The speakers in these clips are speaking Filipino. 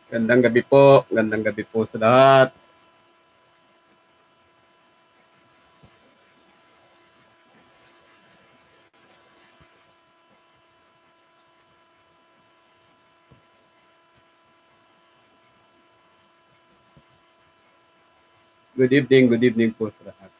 Gandang gabi po. Gandang gabi po sa lahat. Good evening po sa lahat.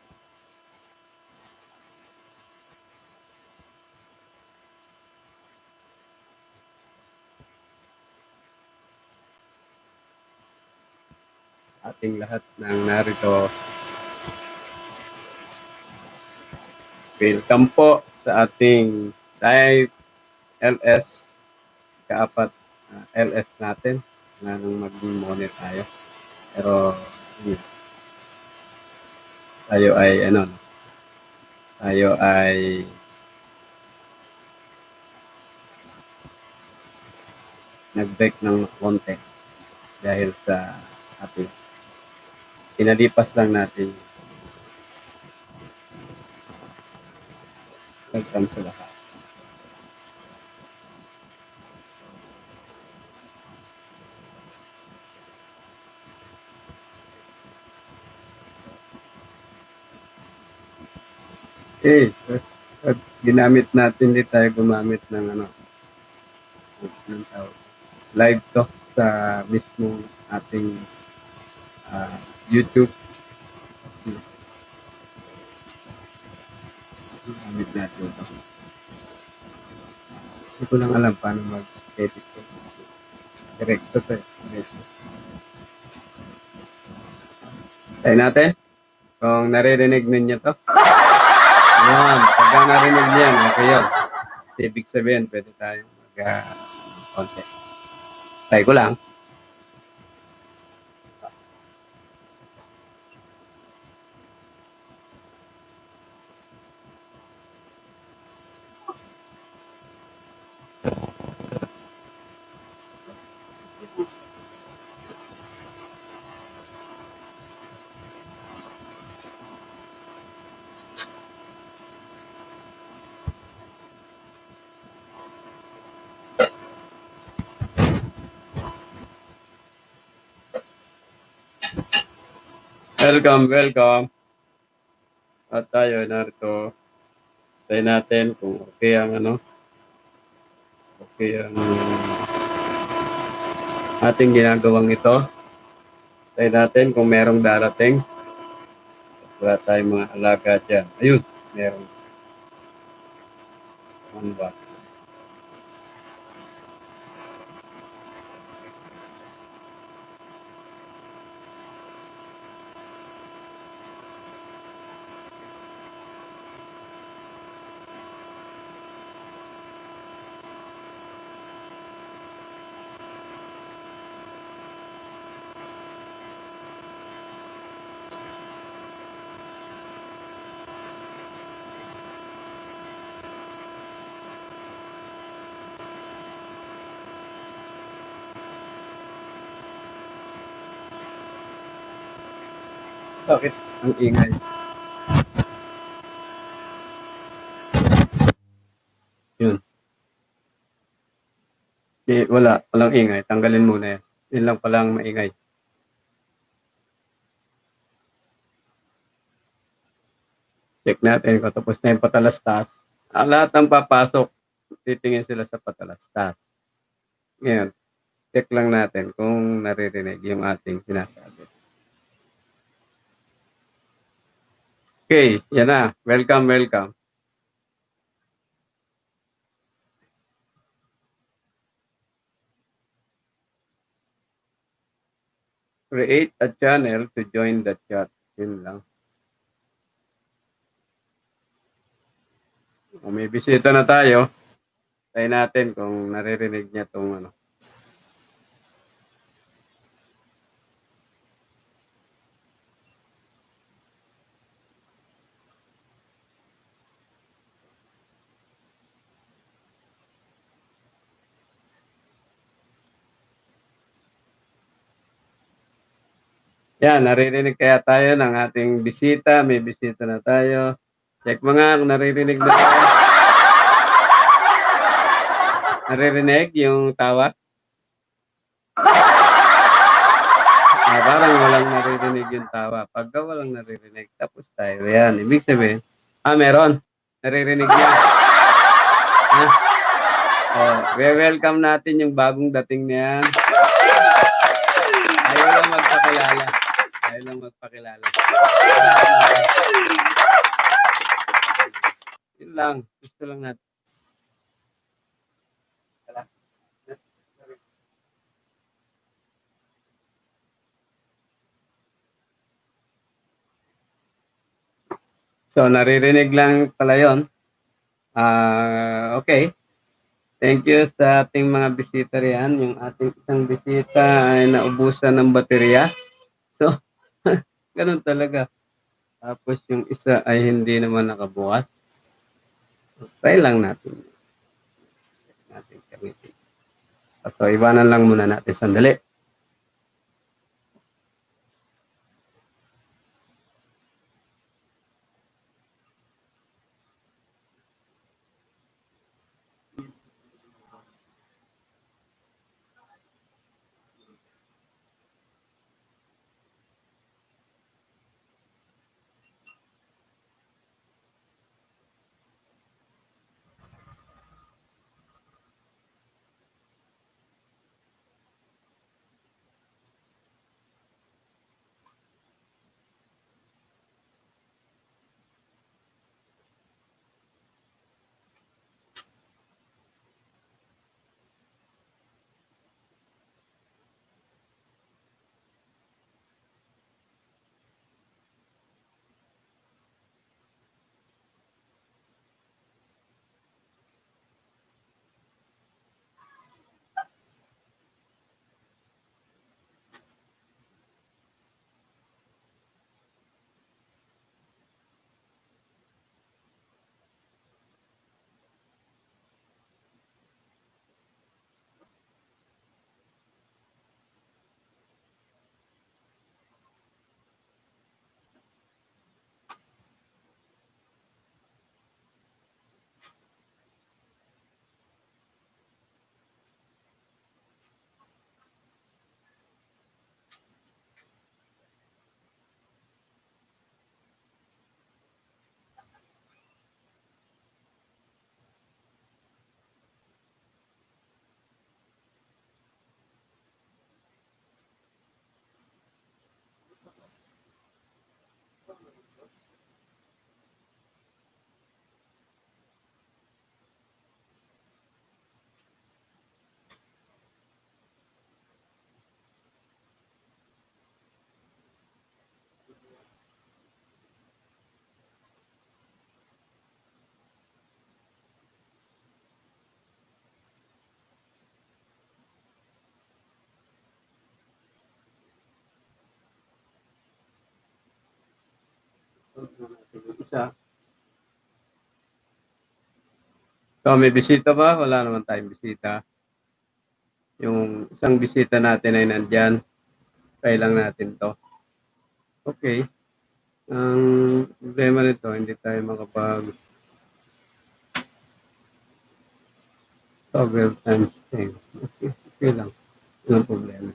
Ating lahat ng narito. Welcome po sa ating live LS kaapat LS natin na nung mag-monitor tayo. Pero tayo ay tayo ay nag-break ng konti dahil sa ating pinalipas lang natin. Welcome sa lahat. Okay, ginamit natin, hindi tayo gumamit ng live talk sa mismong ating YouTube. Gamit natin ito. Hindi ko lang alam paano mag-edit ko. Direkto to eh. Tayo natin. Kung naririnig ninyo to. Ayan. Pagka narinig niyan, okay yun. Ibig sabihin, pwede tayong mag-konti. Tayo ko lang. Welcome. At tayo narito. Tayo natin kung okay ang okay ang ating ginagawang ito. Tayo natin kung merong darating. Wala tayong mga alaga dyan. Ayun, meron. Ano ba? Bakit ang ingay? Yun. Walang ingay. Tanggalin muna yan. Yun lang palang maingay. Check natin kung tapos na yung patalastas. Ang lahat ng papasok, titingin sila sa patalastas. Ngayon, check lang natin kung naririnig yung ating sinasabi. Okay, yan na. Welcome. Create a channel to join the chat. Yun lang. Kung may bisita na tayo, tayo natin kung naririnig niya itong Yan, naririnig kaya tayo ng ating bisita. May bisita na tayo. Check mga kung naririnig na tayo. Naririnig yung tawa? Parang walang naririnig yung tawa. Pagka walang naririnig, tapos tayo. Yan, ibig sabihin, meron. Naririnig niya. Ha? We-welcome natin yung bagong dating na yan. Ayaw lang magpakilala. Ayaw lang magpakilala. Yun lang. Gusto lang natin. So, naririnig lang pala yun. Okay. Thank you sa ating mga bisita riyan. Yung ating isang bisita ay naubusan ng baterya. So, ganun talaga. Tapos yung isa ay hindi naman nakabukas. Try lang natin. Gamitin. So, iwanan lang muna natin sandali. Isa. So, may bisita ba? Wala naman tayong bisita. Yung isang bisita natin ay nandyan. Try lang natin to. Okay. Ang problema nito, hindi tayo makapag toggle times 10. Okay, okay lang. Walang problema.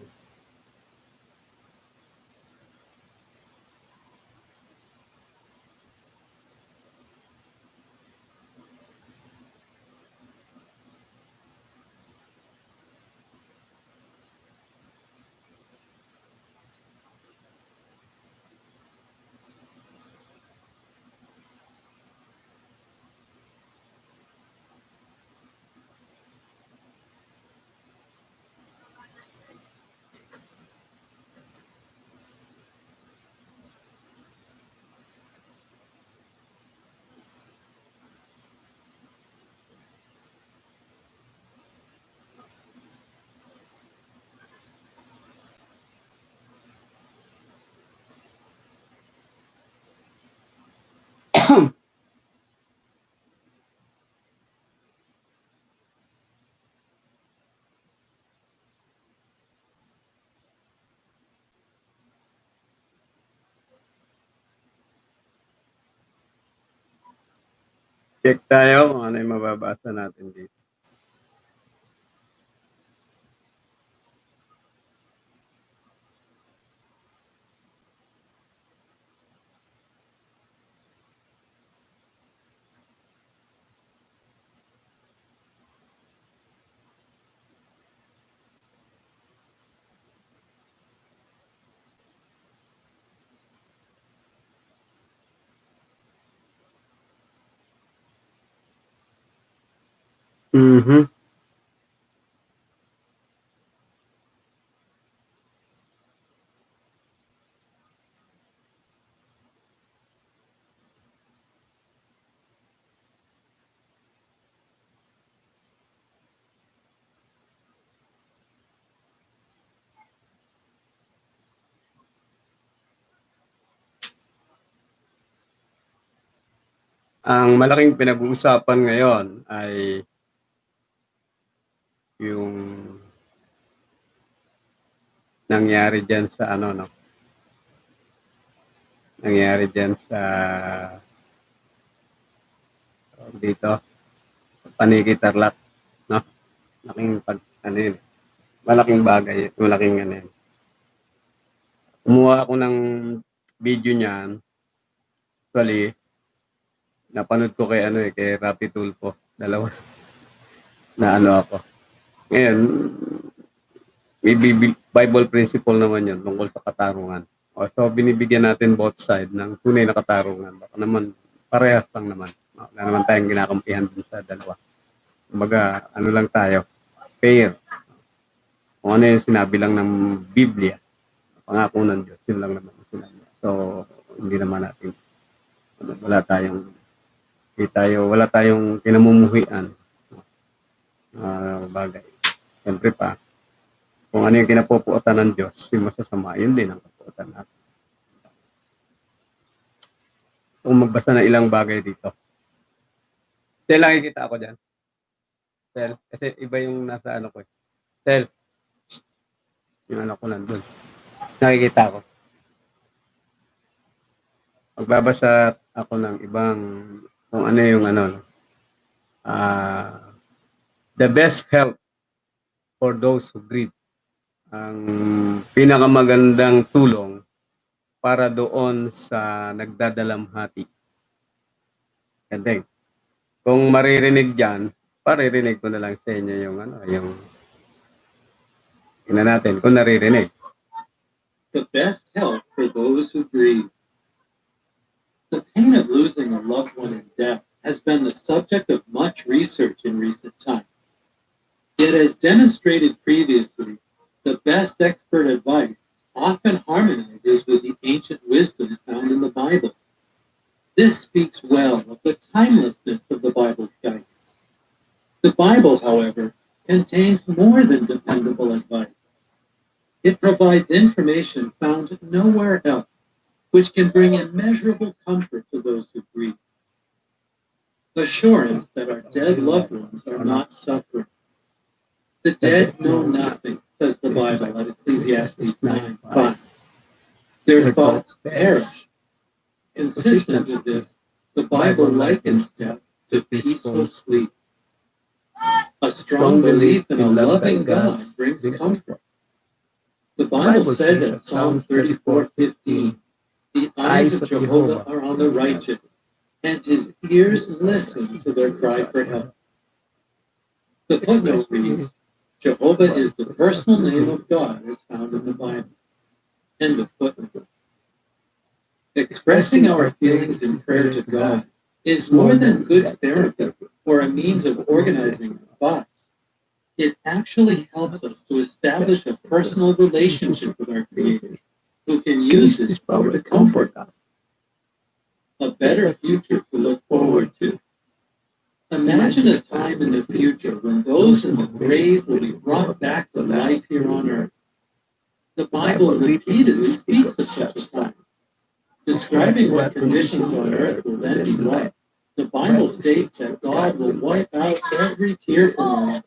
Check tayo kung ano yung mababasa natin dito. Mhm. Ang malaking pinag-uusapan ngayon ay yung nangyari diyan sa ano 'no, nangyari diyan sa tawag dito, Paniki Tarlac 'no. Malaking ano yun, malaking bagay, malaking ano yun. Kumuha ako ng video niyan, actually napanood ko kay ano, kay Rapi Tulfo, dalawa na ano ako. Ngayon, may Bible principle naman yun tungkol sa katarungan. So binibigyan natin both side ng tunay na katarungan. Baka naman parehas lang naman. Wala naman tayong kinakampihan dun sa dalawa. Kumbaga, ano lang tayo, fair. Kung ano yung sinabi lang ng Biblia, pangako ng Diyos, yun lang naman yung sinabi. So, hindi naman natin, wala tayong kinamumuhian bagay. Siyempre pa, kung ano yung kinapupuotan ng Diyos, yung masasama, yun din ang kapuotan natin. Kung magbasa ng ilang bagay dito. Tel, nakikita ako dyan. Tel, kasi iba yung nasa ano ko. Tel, yung ano ko nandun. Nakikita ako. Magbabasa ako ng ibang, kung ano yung ano, the best help for those who grieve. Ang pinakamagandang tulong para doon sa nagdadalamhati. Gandeng. Kung maririnig dyan, paririnig ko na lang sa inyo yung ano, yung ina natin kung naririnig. The best help for those who grieve. The pain of losing a loved one in death has been the subject of much research in recent times. Yet, as demonstrated previously, the best expert advice often harmonizes with the ancient wisdom found in the Bible. This speaks well of the timelessness of the Bible's guidance. The Bible, however, contains more than dependable advice. It provides information found nowhere else, which can bring immeasurable comfort to those who grieve. Assurance that our dead loved ones are not suffering. The dead know nothing, says the Bible at Ecclesiastes 9:5. Their thoughts perish. Consistent with this, the Bible likens death to peaceful sleep. A strong belief in a loving God brings comfort. The Bible says in Psalm 34:15, the eyes of Jehovah are on the righteous, and his ears listen to their cry for help. The footnote reads, Jehovah is the personal name of God as found in the Bible. End of footnote. Expressing our feelings in prayer to God is more than good therapy or a means of organizing our thoughts. It actually helps us to establish a personal relationship with our Creator, who can use His power to comfort us. A better future to look forward to. Imagine a time in the future when those in the grave will be brought back to life here on earth. The Bible repeatedly speaks of such a time. Describing what conditions on earth will then be like, the Bible states that God will wipe out every tear from our eyes,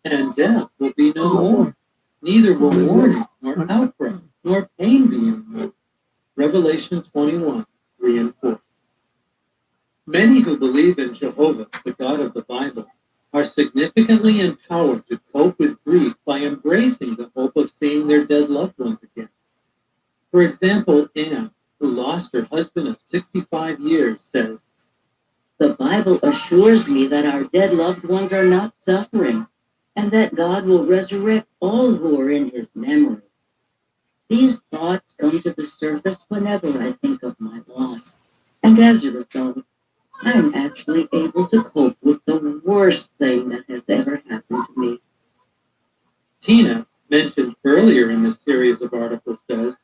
and death will be no more. Neither will mourning, nor outcry, nor pain be anymore. Revelation 21:3 and 4. Many who believe in Jehovah, the God of the Bible, are significantly empowered to cope with grief by embracing the hope of seeing their dead loved ones again. For example, Anne, who lost her husband of 65 years, says, The Bible assures me that our dead loved ones are not suffering, and that God will resurrect all who are in his memory. These thoughts come to the surface whenever I think of my loss, and as a result, I'm actually able to cope with the worst thing that has ever happened to me. Tina, mentioned earlier in this series of articles, says,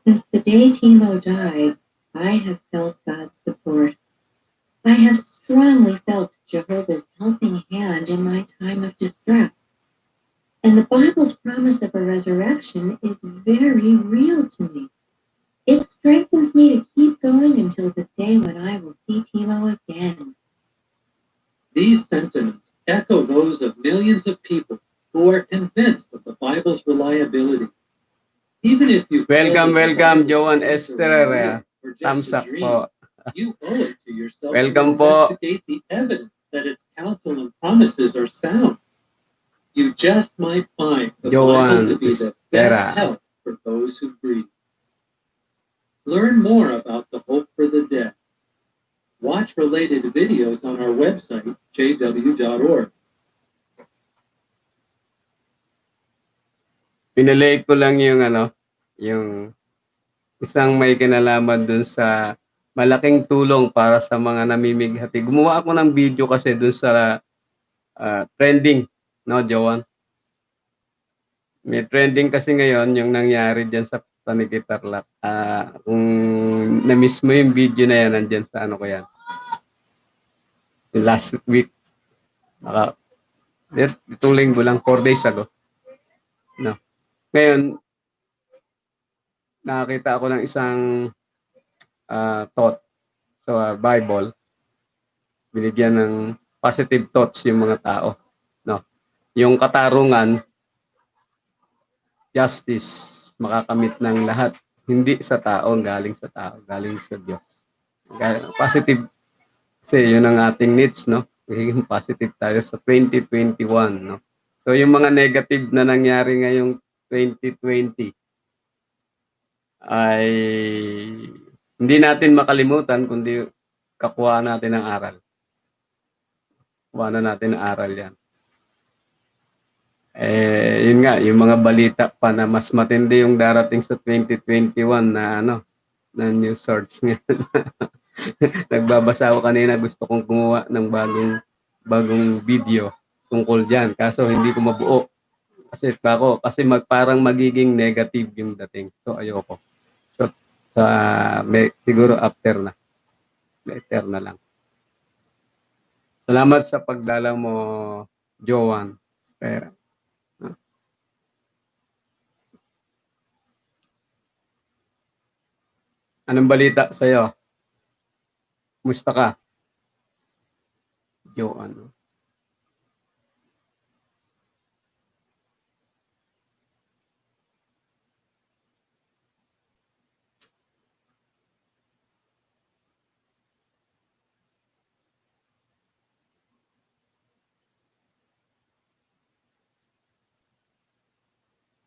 Since the day Timo died, I have felt God's support. I have strongly felt Jehovah's helping hand in my time of distress. And the Bible's promise of a resurrection is very real to me. It strengthens me to keep going until the day when I will see Timo again. these sentiments echo those of millions of people who are convinced of the Bible's reliability. Even if you feel Welcome, that the welcome, Bible's Joan claims are Esterer. real or just Thumbs a up dream, po. you owe it to yourself Welcome to po. investigate the evidence that its counsel and promises are sound. You just might find the Bible Joan to be the Estera. best help for those who grieve. Learn more about the hope for the dead. Watch related videos on our website, jw.org. Pinalay ko lang yung yung isang may kinalaman dun sa malaking tulong para sa mga namimighati. Gumawa ako ng video kasi dun sa trending, no, Joan? May trending kasi ngayon yung nangyari dyan sa Panigitarlak. Kung na-miss mo yung video na yan, nandyan sa ano ko yan. Last week. Itong linggo lang, 4 days ago. No. Ngayon, nakakita ako ng isang thought sa Bible. Binigyan ng positive thoughts yung mga tao. No. Yung katarungan, justice, makakamit ng lahat. Hindi sa tao, galing sa tao, galing sa Diyos. Positive kasi yun ang ating needs, no? Magiging positive tayo sa 2021, no? So yung mga negative na nangyari ngayong 2020 ay hindi natin makalimutan kundi kakuha natin ng aral. Kuha na natin ng aral yan. Yun nga, yung mga balita pa na mas matindi yung darating sa 2021 na na news source nga. Nagbabasa ako kanina, gusto kong gumawa ng bagong video tungkol diyan. Kaso hindi ko mabuo. Kasi parang magiging negative yung dating. So ayoko. So siguro after na. Later na lang. Salamat sa pagdalaw mo, Joan. Pero anong balita sa'yo? Kumusta ka? Joan.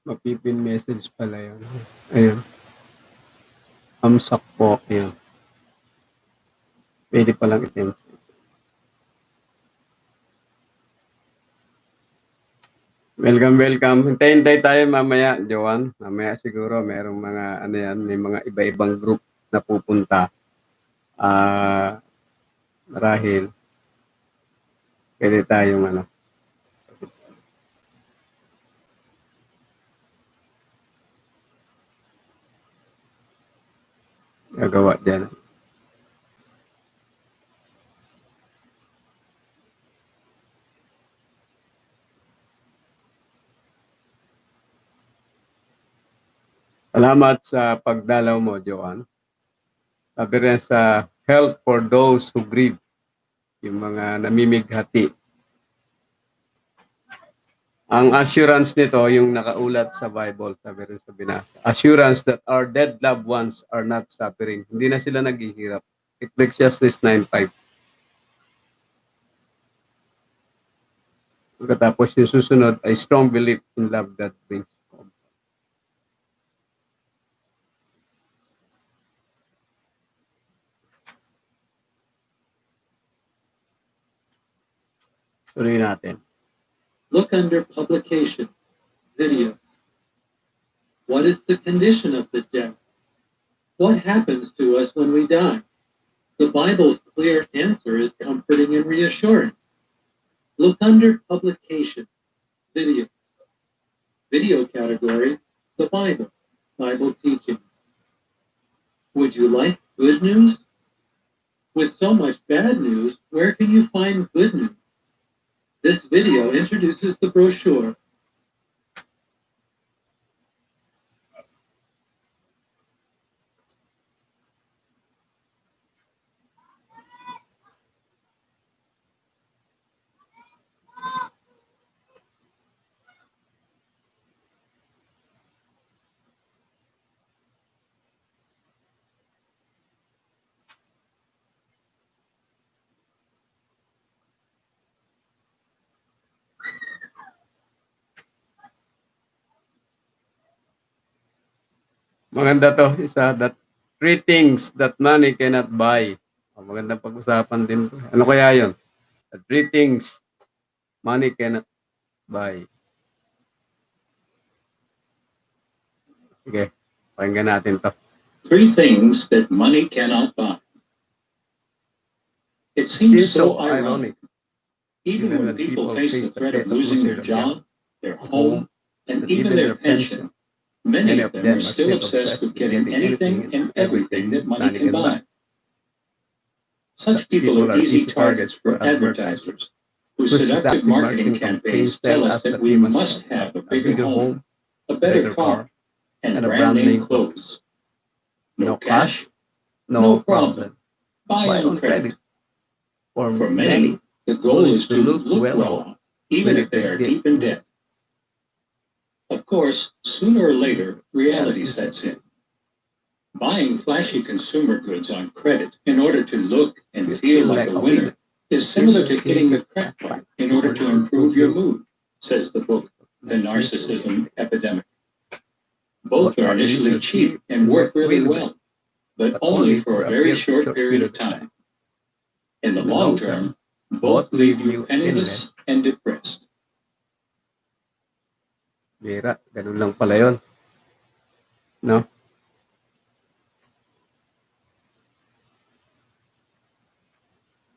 Mapipin message pala yun. Ayun. Amsak po. Yun. Pwede palang itim. Welcome, welcome. Hintay-hintay tayo mamaya, Joan. Mamaya siguro merong mga may mga iba-ibang group na pupunta. Marahil pwede tayong gagawa dyan. Salamat sa pagdalaw mo, Joan. Sabi rin sa help for those who grieve, yung mga namimighati. Ang assurance nito, yung nakaulat sa Bible, sabi rin sa binasa. Assurance that our dead loved ones are not suffering. Hindi na sila naghihirap. Ecclesiastes 9:5. Pagkatapos yung susunod, I strong belief in love that brings comfort. Tuloy natin. Look under publications, videos. What is the condition of the dead? What happens to us when we die? The Bible's clear answer is comforting and reassuring. Look under publication, video. Video category, the Bible, Bible teachings. Would you like good news? With so much bad news, where can you find good news? This video introduces the brochure. Maganda to, isa, that three things that money cannot buy. Magandang pag-usapan din to. Ano kaya yon? The three things money cannot buy. Sige, pakinggan natin to. Three things that money cannot buy. It seems so ironic. Even when people face the threat of losing their job, their home, and even their pension, many of them are still obsessed with getting anything and everything that money can buy. Such people are easy targets for advertisers, whose seductive marketing campaigns tell us that we must have a bigger home, a better car, and brand name clothes. No cash? No problem. Buy on credit. For many, the goal is to look well off, even if they are deep in debt. Of course, sooner or later, reality sets in. Buying flashy consumer goods on credit in order to look and feel like a winner is similar to hitting the crackpot in order to improve your mood, says the book, The Narcissism Epidemic. Both are initially cheap and work really well, but only for a very short period of time. In the long term, both leave you penniless and depressed. Bira, ganun lang pala yun. No?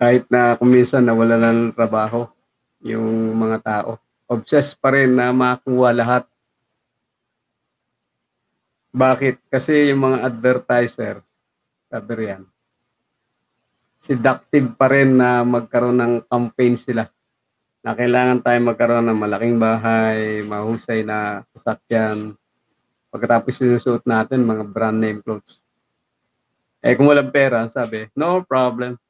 Kahit na kuminsan nawala na ng trabaho yung mga tao, obsessed pa rin na makuha lahat. Bakit? Kasi yung mga advertiser, sabi riyan, seductive pa rin na magkaroon ng campaign sila. Na kailangan tayo magkaroon ng malaking bahay, mahusay na sasakyan. Pagkatapos sinusuot natin mga brand name clothes. Eh kung walang pera, sabi, no problem.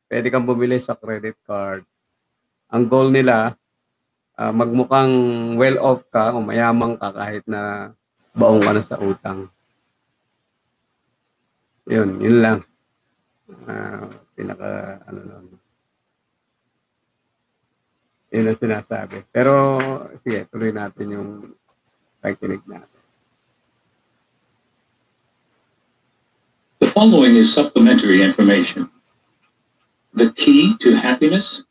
Pwede kang bumili sa credit card. Ang goal nila, magmukhang well-off ka o mayamang ka kahit na baong ka na sa utang. Yun lang. Yun ang sinasabi. Pero, sige, tuloy natin yung pakikinig natin. The following is supplementary information. The key to happiness?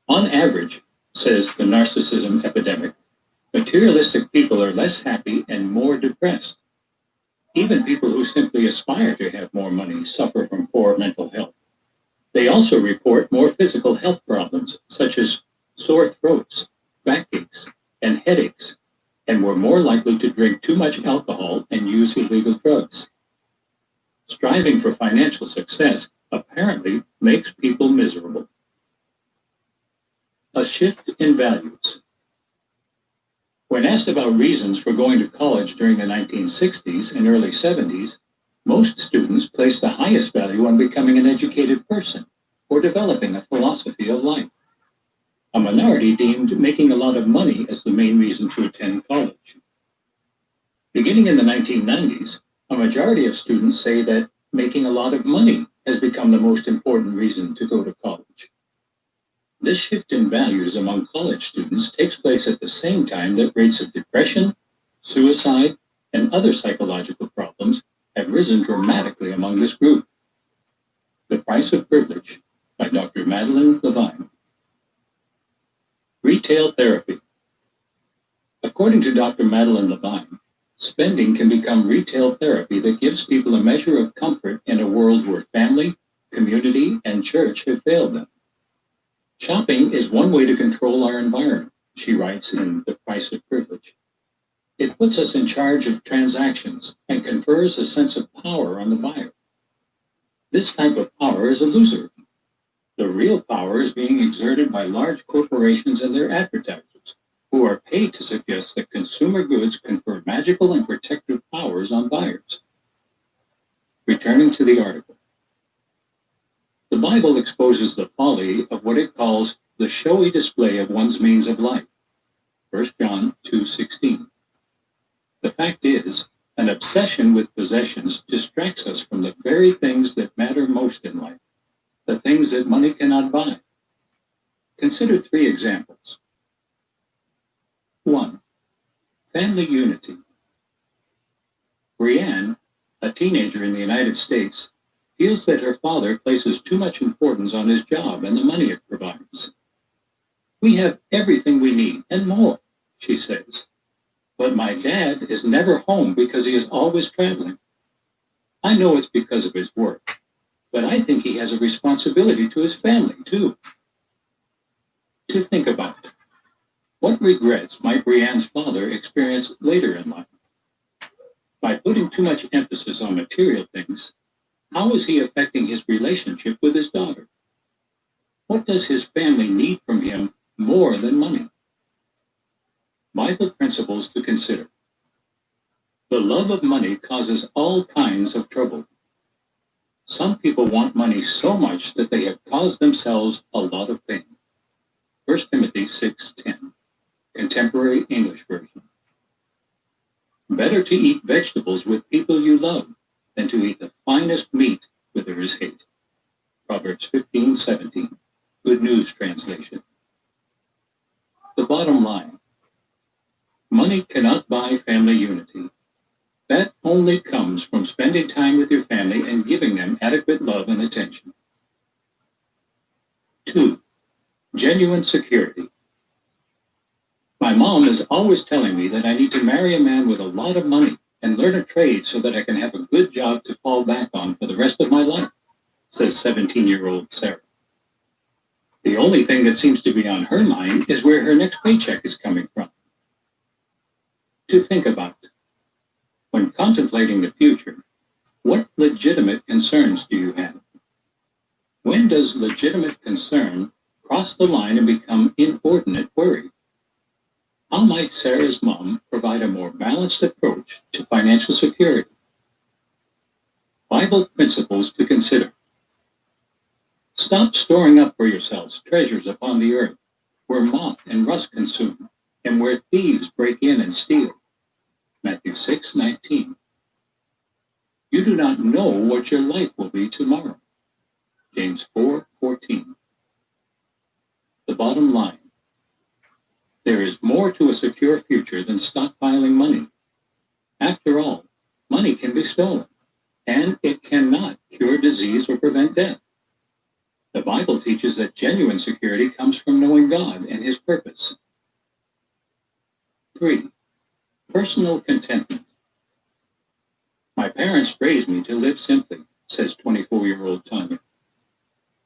On average, says the Narcissism Epidemic, materialistic people are less happy and more depressed. Even people who simply aspire to have more money suffer from poor mental health. They also report more physical health problems, such as sore throats, backaches, and headaches, and were more likely to drink too much alcohol and use illegal drugs. Striving for financial success apparently makes people miserable. A shift in values. When asked about reasons for going to college during the 1960s and early 70s, most students placed the highest value on becoming an educated person or developing a philosophy of life. A minority deemed making a lot of money as the main reason to attend college. Beginning in the 1990s, a majority of students say that making a lot of money has become the most important reason to go to college. This shift in values among college students takes place at the same time that rates of depression, suicide, and other psychological problems have risen dramatically among this group. The Price of Privilege by Dr. Madeline Levine. Retail therapy. According to Dr. Madeline Levine, Spending can become retail therapy that gives people a measure of comfort in a world where family, community, and church have failed them. Shopping is one way to control our environment, she writes in The Price of Privilege. It puts us in charge of transactions and confers a sense of power on the buyer. This type of power is illusory. The real power is being exerted by large corporations and their advertisers, who are paid to suggest that consumer goods confer magical and protective powers on buyers. Returning to the article. The Bible exposes the folly of what it calls the showy display of one's means of life. 1 John 2:16. The fact is, an obsession with possessions distracts us from the very things that matter most in life, the things that money cannot buy. Consider 3 examples. 1. Family unity. Brianne, a teenager in the United States, feels that her father places too much importance on his job and the money it provides. We have everything we need and more, she says. But my dad is never home because he is always traveling. I know it's because of his work, but I think he has a responsibility to his family, too. To think about, what regrets might Brianne's father experience later in life? By putting too much emphasis on material things, how is he affecting his relationship with his daughter? What does his family need from him more than money? Bible principles to consider. The love of money causes all kinds of trouble. Some people want money so much that they have caused themselves a lot of pain. 1 Timothy 6:10, Contemporary English Version. Better to eat vegetables with people you love than to eat the finest meat with there is hate. Proverbs 15:17, Good News Translation. The bottom line. Money cannot buy family unity. That only comes from spending time with your family and giving them adequate love and attention. 2. Genuine security. My mom is always telling me that I need to marry a man with a lot of money and learn a trade so that I can have a good job to fall back on for the rest of my life, says 17-year-old Sarah. The only thing that seems to be on her mind is where her next paycheck is coming from. To think about. When contemplating the future, what legitimate concerns do you have? When does legitimate concern cross the line and become inordinate worry? How might Sarah's mom provide a more balanced approach to financial security? Bible principles to consider. Stop storing up for yourselves treasures upon the earth, where moth and rust consume, and where thieves break in and steal. Matthew 6:19. You do not know what your life will be tomorrow. James 4:14. The bottom line. There is more to a secure future than stockpiling money. After all, money can be stolen, and it cannot cure disease or prevent death. The Bible teaches that genuine security comes from knowing God and His purpose. 3. Personal contentment. My parents raised me to live simply, says 24-year-old Tanya.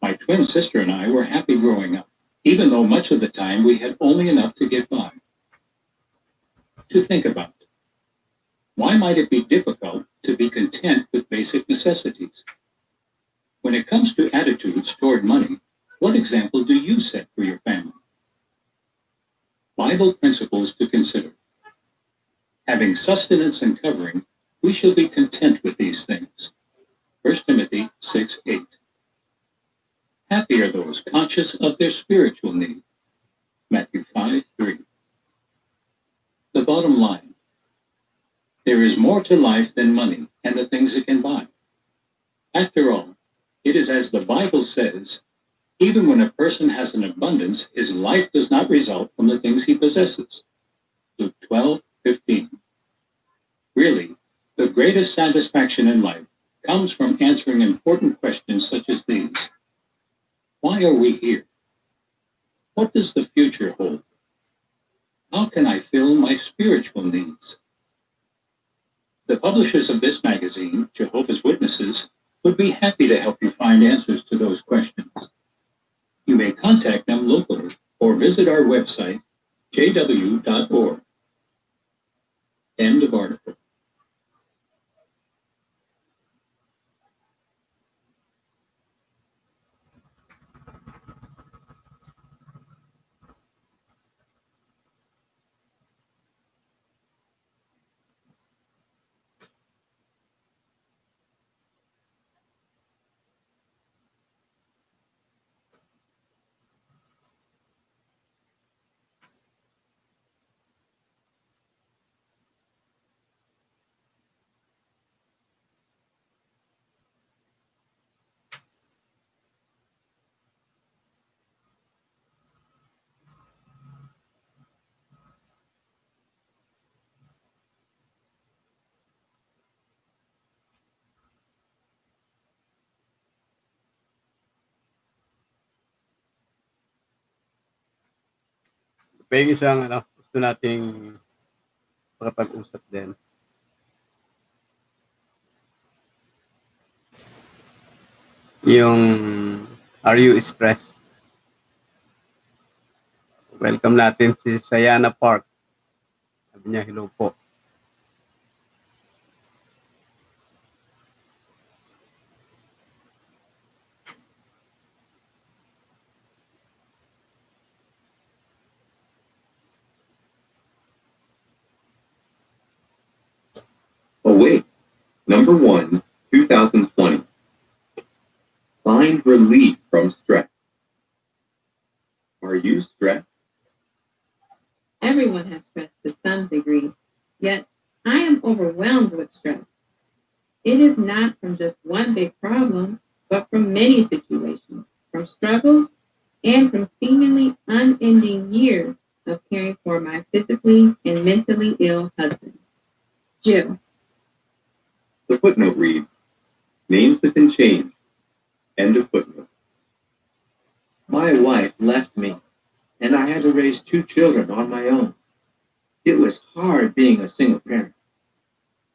My twin sister and I were happy growing up, even though much of the time we had only enough to get by. To think about. Why might it be difficult to be content with basic necessities? When it comes to attitudes toward money, what example do you set for your family? Bible principles to consider. Having sustenance and covering, we shall be content with these things. 1 Timothy 6:8. Happy are those conscious of their spiritual need. Matthew 5:3. The bottom line. There is more to life than money and the things it can buy. After all, it is as the Bible says, even when a person has an abundance, his life does not result from the things he possesses. Luke 12:15. Really, the greatest satisfaction in life comes from answering important questions such as these. Why are we here? What does the future hold? How can I fill my spiritual needs? The publishers of this magazine, Jehovah's Witnesses, would be happy to help you find answers to those questions. You may contact them locally or visit our website, jw.org. End of article. Pa yung isang gusto nating makapag-usap din. Yung Are you stressed? Welcome natin si Sayana Park. Sabi niya, hello po. Awake. Number 1, 2020. Find relief from stress. Are you stressed? Everyone has stress to some degree, yet I am overwhelmed with stress. It is not from just one big problem, but from many situations, from struggles, and from seemingly unending years of caring for my physically and mentally ill husband. Jill. The footnote reads, names that can change. End of footnote. My wife left me, and I had to raise 2 children on my own. It was hard being a single parent.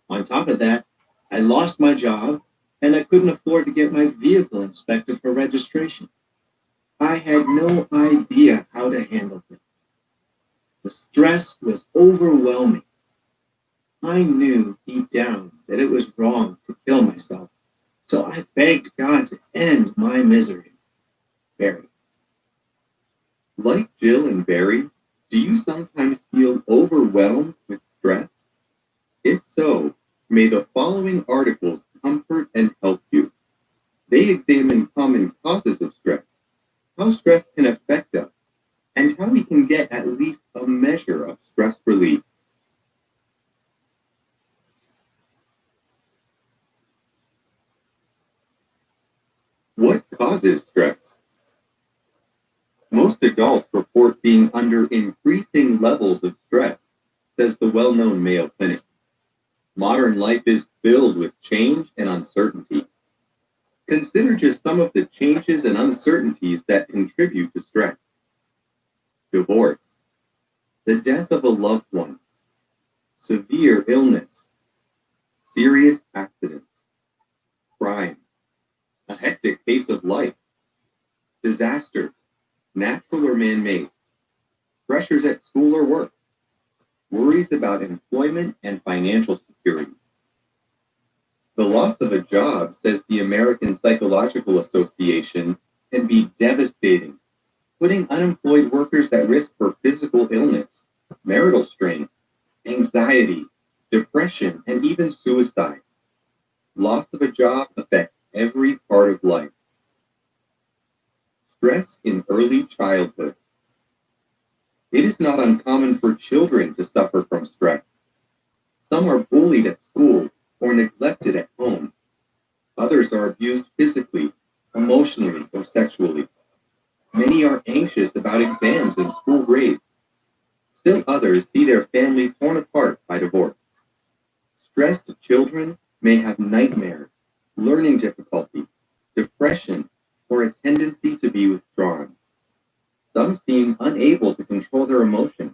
On top of that, I lost my job, and I couldn't afford to get my vehicle inspected for registration. I had no idea how to handle things. The stress was overwhelming. I knew deep down that it was wrong to kill myself, so I begged God to end my misery. Barry. Like Jill and Barry, do you sometimes feel overwhelmed with stress? If so, may the following articles comfort and help you. They examine common causes of stress, how stress can affect us, and how we can get at least a measure of stress relief. What causes stress? Most adults report being under increasing levels of stress, says the well-known Mayo Clinic. Modern life is filled with change and uncertainty. Consider just some of the changes and uncertainties that contribute to stress. Divorce, the death of a loved one, severe illness, serious accidents, crime, a hectic pace of life, disasters, natural or man-made, pressures at school or work, worries about employment and financial security. The loss of a job, says the American Psychological Association, can be devastating, putting unemployed workers at risk for physical illness, marital strain, anxiety, depression, and even suicide. Loss of a job affects every part of life. Stress in early childhood. It is not uncommon for children to suffer from stress. Some are bullied at school or neglected at home. Others are abused physically, emotionally, or sexually. Many are anxious about exams and school grades. Still others see their family torn apart by divorce. Stressed children may have nightmares, learning difficulties, depression, or a tendency to be withdrawn. Some seem unable to control their emotions.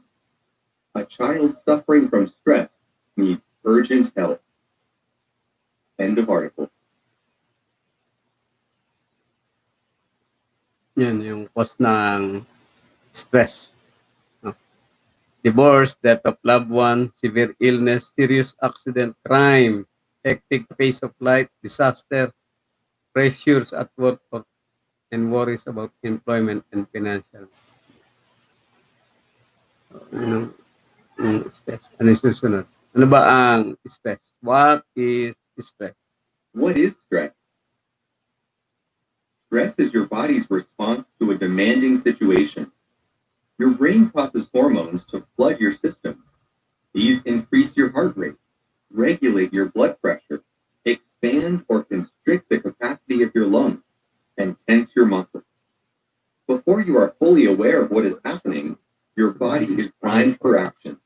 A child suffering from stress needs urgent help. End of article. Yan yung cause ng stress. No? Divorce, death of loved one, severe illness, serious accident, crime, hectic pace of life, disaster, pressures at work, and worries about employment and financial. Ano yung stress? Ano yung susunod? Ano ba ang stress? What is stress? What is stress? Stress is your body's response to a demanding situation. Your brain causes hormones to flood your system. These increase your heart rate, regulate your blood pressure, expand or constrict the capacity of your lungs, and tense your muscles. Before you are fully aware of what is happening, your body is primed for action.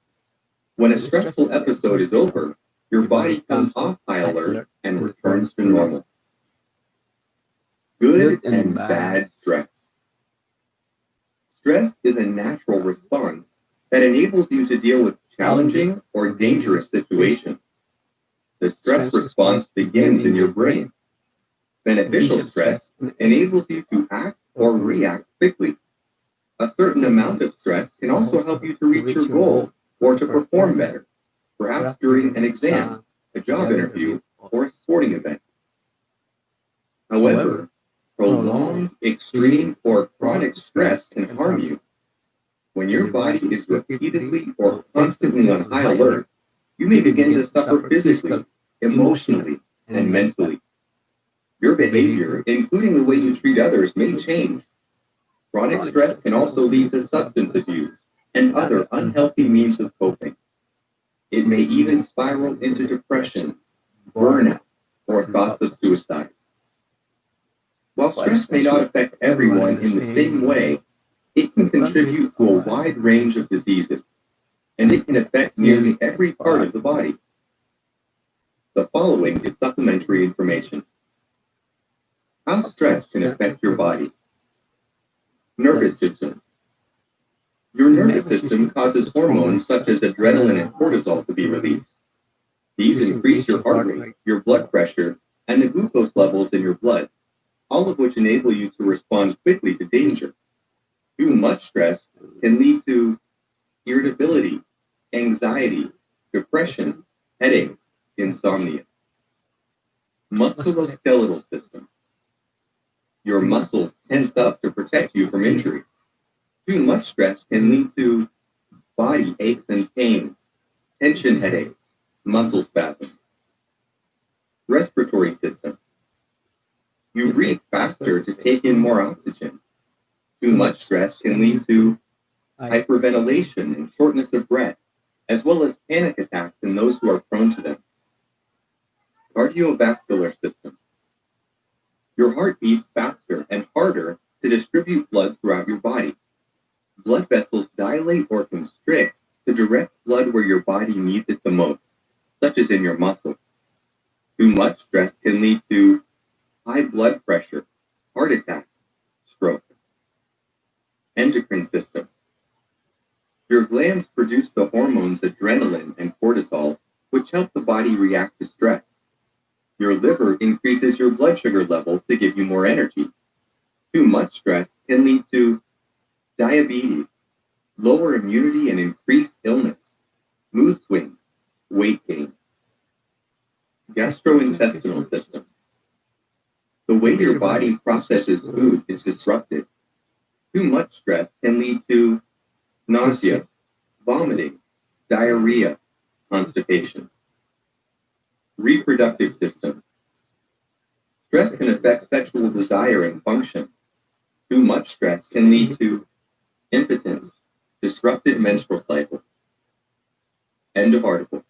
When a stressful episode is over, your body comes off high alert and returns to normal. Good and bad stress. Stress is a natural response that enables you to deal with challenging or dangerous situations. The stress response begins in your brain. Beneficial stress enables you to act or react quickly. A certain amount of stress can also help you to reach your goals or to perform better, perhaps during an exam, a job interview, or a sporting event. However, prolonged, extreme, or chronic stress can harm you. When your body is repeatedly or constantly on high alert, you may begin to suffer physically, emotionally, and mentally. Your behavior, including the way you treat others, may change. Chronic stress can also lead to substance abuse and other unhealthy means of coping. It may even spiral into depression, burnout, or thoughts of suicide. While stress may not affect everyone in the same way, it can contribute to a wide range of diseases, and it can affect nearly every part of the body. The following is supplementary information. How stress can affect your body. Nervous system. Your nervous system causes hormones such as adrenaline and cortisol to be released. These increase your heart rate, your blood pressure, and the glucose levels in your blood, all of which enable you to respond quickly to danger. Too much stress can lead to irritability, anxiety, depression, headaches, insomnia. Musculoskeletal system. Your muscles tense up to protect you from injury. Too much stress can lead to body aches and pains, tension headaches, muscle spasms. Respiratory system. You breathe faster to take in more oxygen. Too much stress can lead to hyperventilation and shortness of breath, as well as panic attacks in those who are prone to them. Cardiovascular system. Your heart beats faster and harder to distribute blood throughout your body. Blood vessels dilate or constrict to direct blood where your body needs it the most, such as in your muscles. Too much stress can lead to high blood pressure, heart attack, stroke. Endocrine system. Your glands produce the hormones adrenaline and cortisol, which help the body react to stress. Your liver increases your blood sugar level to give you more energy. Too much stress can lead to diabetes, lower immunity and increased illness, mood swings, weight gain. Gastrointestinal system. The way your body processes food is disrupted. Too much stress can lead to nausea, vomiting, diarrhea, constipation. Reproductive system. Stress can affect sexual desire and function. Too much stress can lead to impotence, disrupted menstrual cycle. End of article.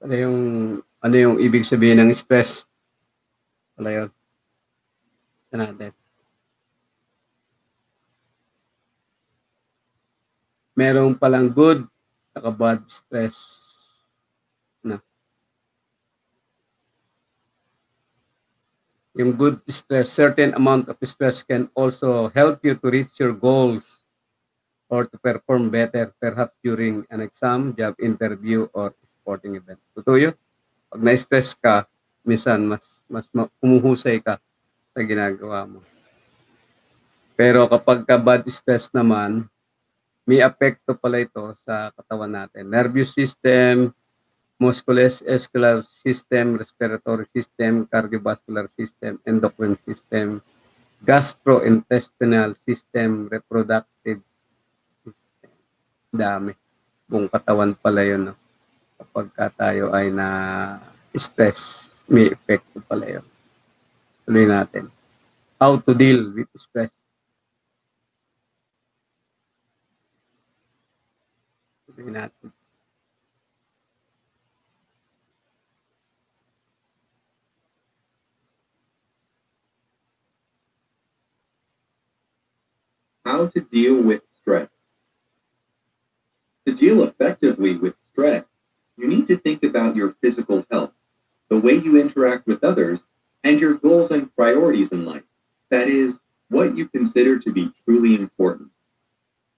Ano yung ibig sabihin ng stress? Wala yun. Ito natin. Merong palang good saka bad stress. Na. Yung good stress, certain amount of stress can also help you to reach your goals or to perform better, perhaps during an exam, job interview, or sporting event. Totoo yun. Pag na-stress ka, minsan humuhusay ka sa ginagawa mo. Pero kapag ka bad stress naman, may apekto pala ito sa katawan natin. Nervous system, musculoskeletal system, respiratory system, cardiovascular system, endocrine system, gastrointestinal system, reproductive system. Dami. Buong katawan pala yun. No? Kapag ka tayo ay na stress, may epekto pala yun. Tuloy natin. How to deal with stress. Tuloy natin. How to deal with stress. To deal effectively with stress, you need to think about your physical health, the way you interact with others, and your goals and priorities in life. That is, what you consider to be truly important.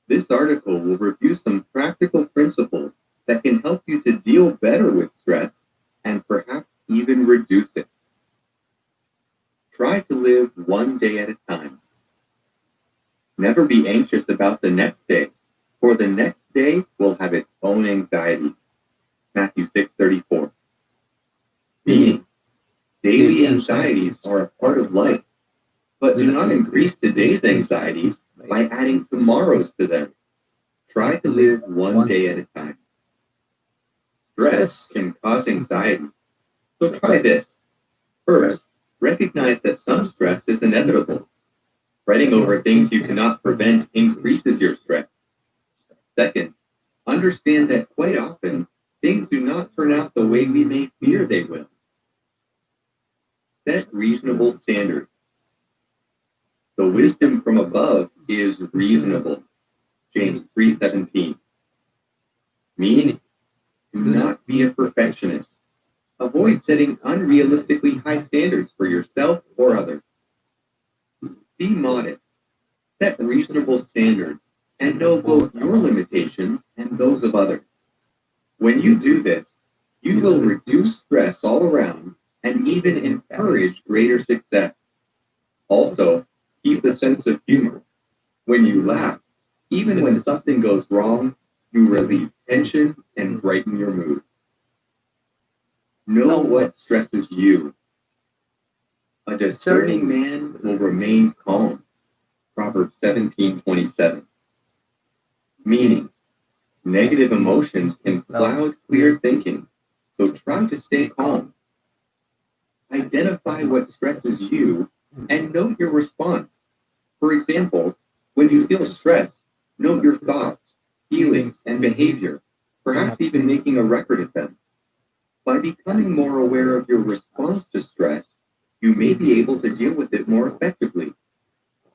This article will review some practical principles that can help you to deal better with stress and perhaps even reduce it. Try to live one day at a time. Never be anxious about the next day, for the next day will have its own anxiety. Matthew 6:34. Meaning, daily anxieties are a part of life, but do not increase today's anxieties by adding tomorrow's to them. Try to live one day at a time. Stress can cause anxiety, so try this. First, recognize that some stress is inevitable. Fretting over things you cannot prevent increases your stress. Second, understand that quite often, things do not turn out the way we may fear they will. Set reasonable standards. The wisdom from above is reasonable. James 3:17. Meaning, do not be a perfectionist. Avoid setting unrealistically high standards for yourself or others. Be modest. Set reasonable standards and know both your limitations and those of others. When you do this, you will reduce stress all around and even encourage greater success. Also, keep a sense of humor. When you laugh, even when something goes wrong, you relieve tension and brighten your mood. Know what stresses you. A discerning man will remain calm. Proverbs 17:27. Meaning, negative emotions can cloud clear thinking, so try to stay calm. Identify what stresses you and note your response. For example, when you feel stressed, note your thoughts, feelings, and behavior, perhaps even making a record of them. By becoming more aware of your response to stress, you may be able to deal with it more effectively.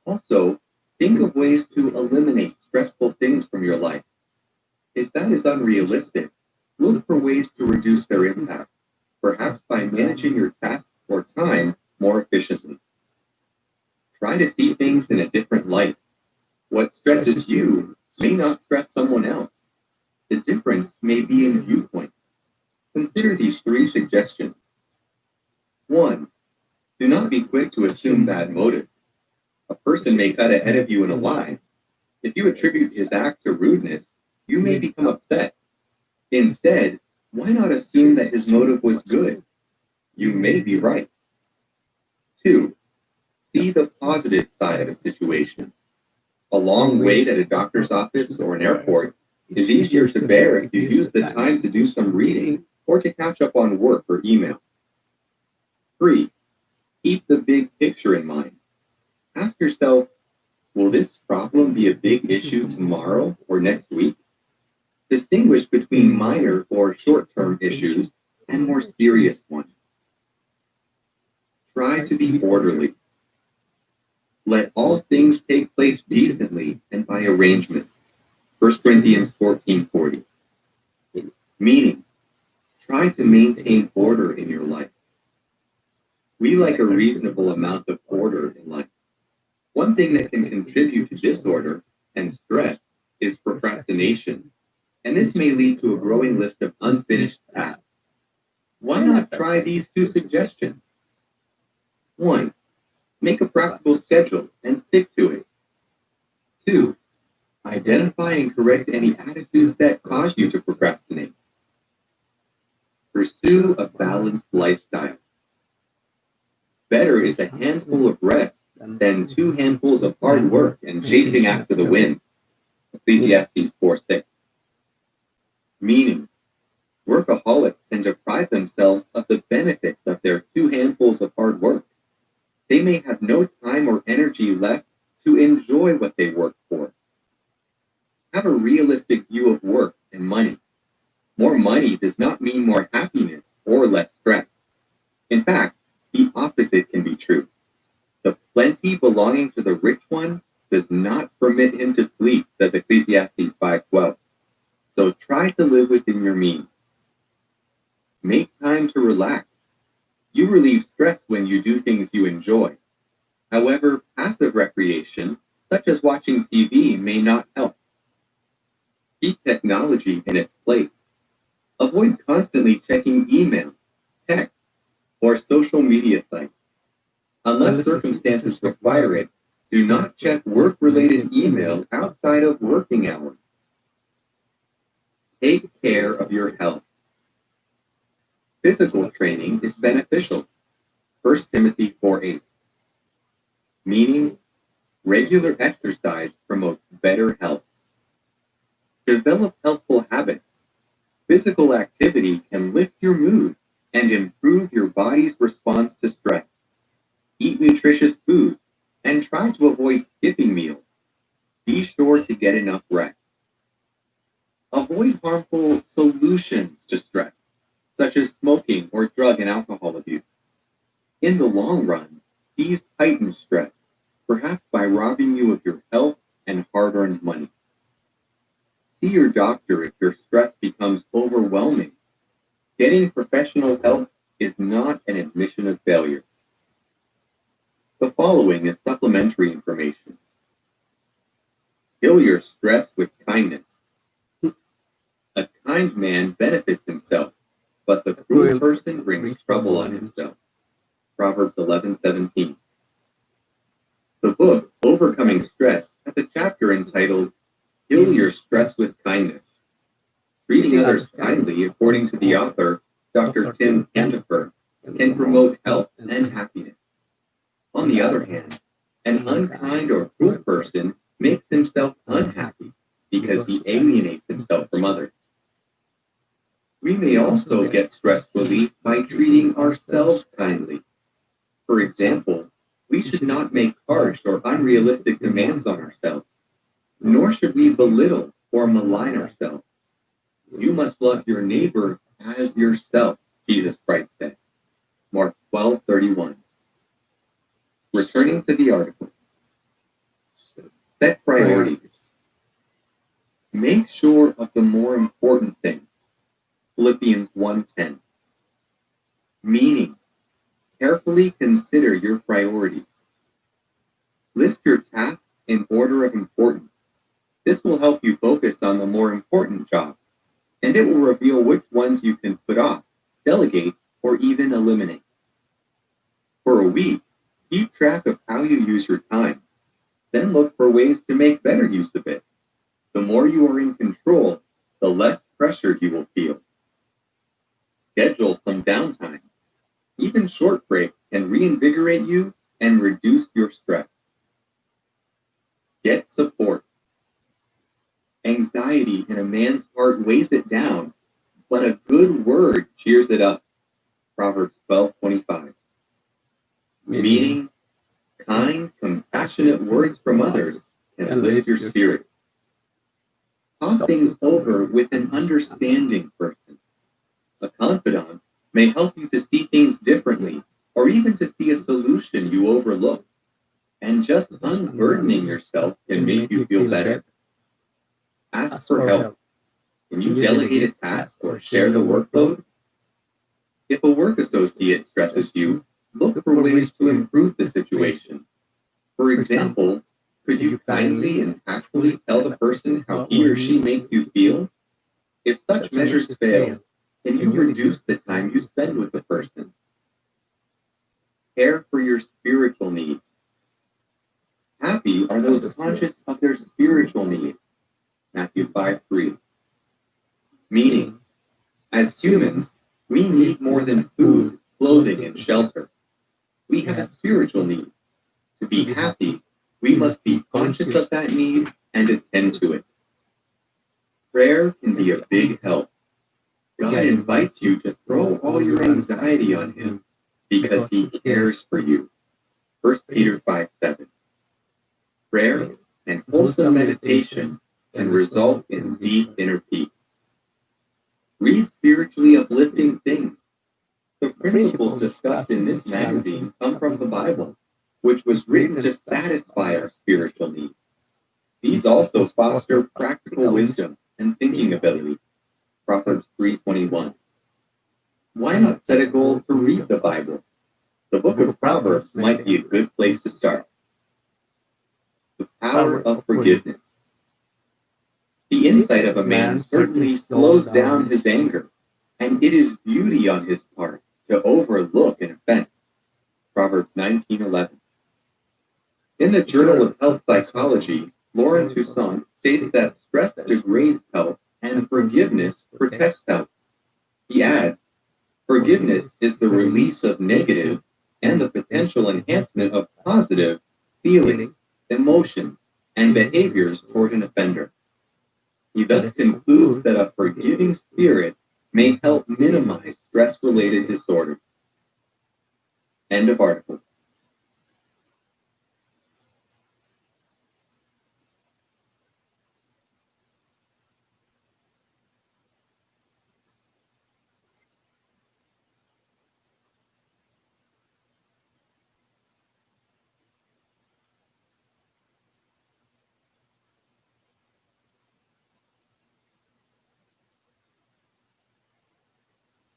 Also, think of ways to eliminate stressful things from your life. If that is unrealistic, look for ways to reduce their impact, perhaps by managing your tasks or time more efficiently. Try to see things in a different light. What stresses you may not stress someone else. The difference may be in viewpoint. Consider these 3 suggestions. 1. Do not be quick to assume bad motives. A person may cut ahead of you in a lie. If you attribute his act to rudeness, you may become upset. Instead, why not assume that his motive was good? You may be right. 2. See the positive side of a situation. A long wait at a doctor's office or an airport is easier to bear if you use the time to do some reading or to catch up on work or email. 3. Keep the big picture in mind. Ask yourself, will this problem be a big issue tomorrow or next week? Distinguish between minor or short-term issues and more serious ones. Try to be orderly. Let all things take place decently and by arrangement. 1 Corinthians 14:40. Meaning, try to maintain order in your life. We like a reasonable amount of order in life. One thing that can contribute to disorder and stress is procrastination, and this may lead to a growing list of unfinished tasks. Why not try these two suggestions? 1. Make a practical schedule and stick to it. 2. Identify and correct any attitudes that cause you to procrastinate. Pursue a balanced lifestyle. Better is a handful of rest than 2 handfuls of hard work and chasing after the wind. Ecclesiastes 4:6. Meaning, workaholics can deprive themselves of the benefits of their 2 handfuls of hard work. They may have no time or energy left to enjoy what they work for. Have a realistic view of work and money. More money does not mean more happiness or less stress. In fact, the opposite can be true. The plenty belonging to the rich one does not permit him to sleep, says Ecclesiastes 5:12. So try to live within your means. Make time to relax. You relieve stress when you do things you enjoy. However, passive recreation, such as watching TV, may not help. Keep technology in its place. Avoid constantly checking email, text, or social media sites. Unless circumstances require it, do not check work-related email outside of working hours. Take care of your health. Physical training is beneficial. 1 Timothy 4:8. Meaning, regular exercise promotes better health. Develop healthful habits. Physical activity can lift your mood and improve your body's response to stress. Eat nutritious food and try to avoid skipping meals. Be sure to get enough rest. Avoid harmful solutions to stress, such as smoking or drug and alcohol abuse. In the long run, these heighten stress, perhaps by robbing you of your health and hard-earned money. See your doctor if your stress becomes overwhelming. Getting professional help is not an admission of failure. The following is supplementary information. Kill your stress with kindness. A kind man benefits himself, but the cruel person brings trouble on himself. Proverbs 11:17. The book, Overcoming Stress, has a chapter entitled, Kill Your Stress with Kindness. Treating others kindly, according to the author, Dr. Tim Cantifer, can promote health and happiness. On the other hand, an unkind or cruel person makes himself unhappy because he alienates himself from others. We may also get stress relief by treating ourselves kindly. For example, we should not make harsh or unrealistic demands on ourselves, nor should we belittle or malign ourselves. You must love your neighbor as yourself, Jesus Christ said. Mark 12:31. Returning to the article. Set priorities. Make sure of the more important things. Philippians 1:10. Meaning, carefully consider your priorities. List your tasks in order of importance. This will help you focus on the more important jobs, and it will reveal which ones you can put off, delegate, or even eliminate. For a week, keep track of how you use your time. Then look for ways to make better use of it. The more you are in control, the less pressured you will feel. Schedule some downtime. Even short breaks can reinvigorate you and reduce your stress. Get support. Anxiety in a man's heart weighs it down, but a good word cheers it up. Proverbs 12:25. Meaning, kind, compassionate words from others can lift your spirits. Talk things over with an understanding person. A confidant may help you to see things differently, or even to see a solution you overlooked. And just unburdening yourself can make you feel better. Ask for help. Can you delegate a task or share the workload? If a work associate stresses you, Look for ways to improve the situation. For example, could you kindly and tactfully tell the person how he or she makes you feel? If such measures fail, can you reduce the time you spend with the person? Care for your spiritual needs. Happy are those conscious of their spiritual needs. Matthew 5:3. Meaning, as humans, we need more than food, clothing, and shelter. We have a spiritual need. To be happy, we must be conscious of that need and attend to it. Prayer can be a big help. God invites you to throw all your anxiety on Him because He cares for you. 1 Peter 5:7. Prayer and wholesome meditation can result in deep inner peace. Read spiritually uplifting things. The principles discussed in this magazine come from the Bible, which was written to satisfy our spiritual needs. These also foster practical wisdom and thinking ability. Proverbs 3:21. Why not set a goal to read the Bible? The book of Proverbs might be a good place to start. The power of forgiveness. The insight of a man certainly slows down his anger, and it is beauty on his part to overlook an offense. Proverbs 19:11. In the Journal of Health Psychology, Lauren Toussaint states that stress degrades health and forgiveness protects health. He adds, forgiveness is the release of negative and the potential enhancement of positive feelings, emotions, and behaviors toward an offender. He thus concludes that a forgiving spirit may help minimize stress-related disorders. End of article.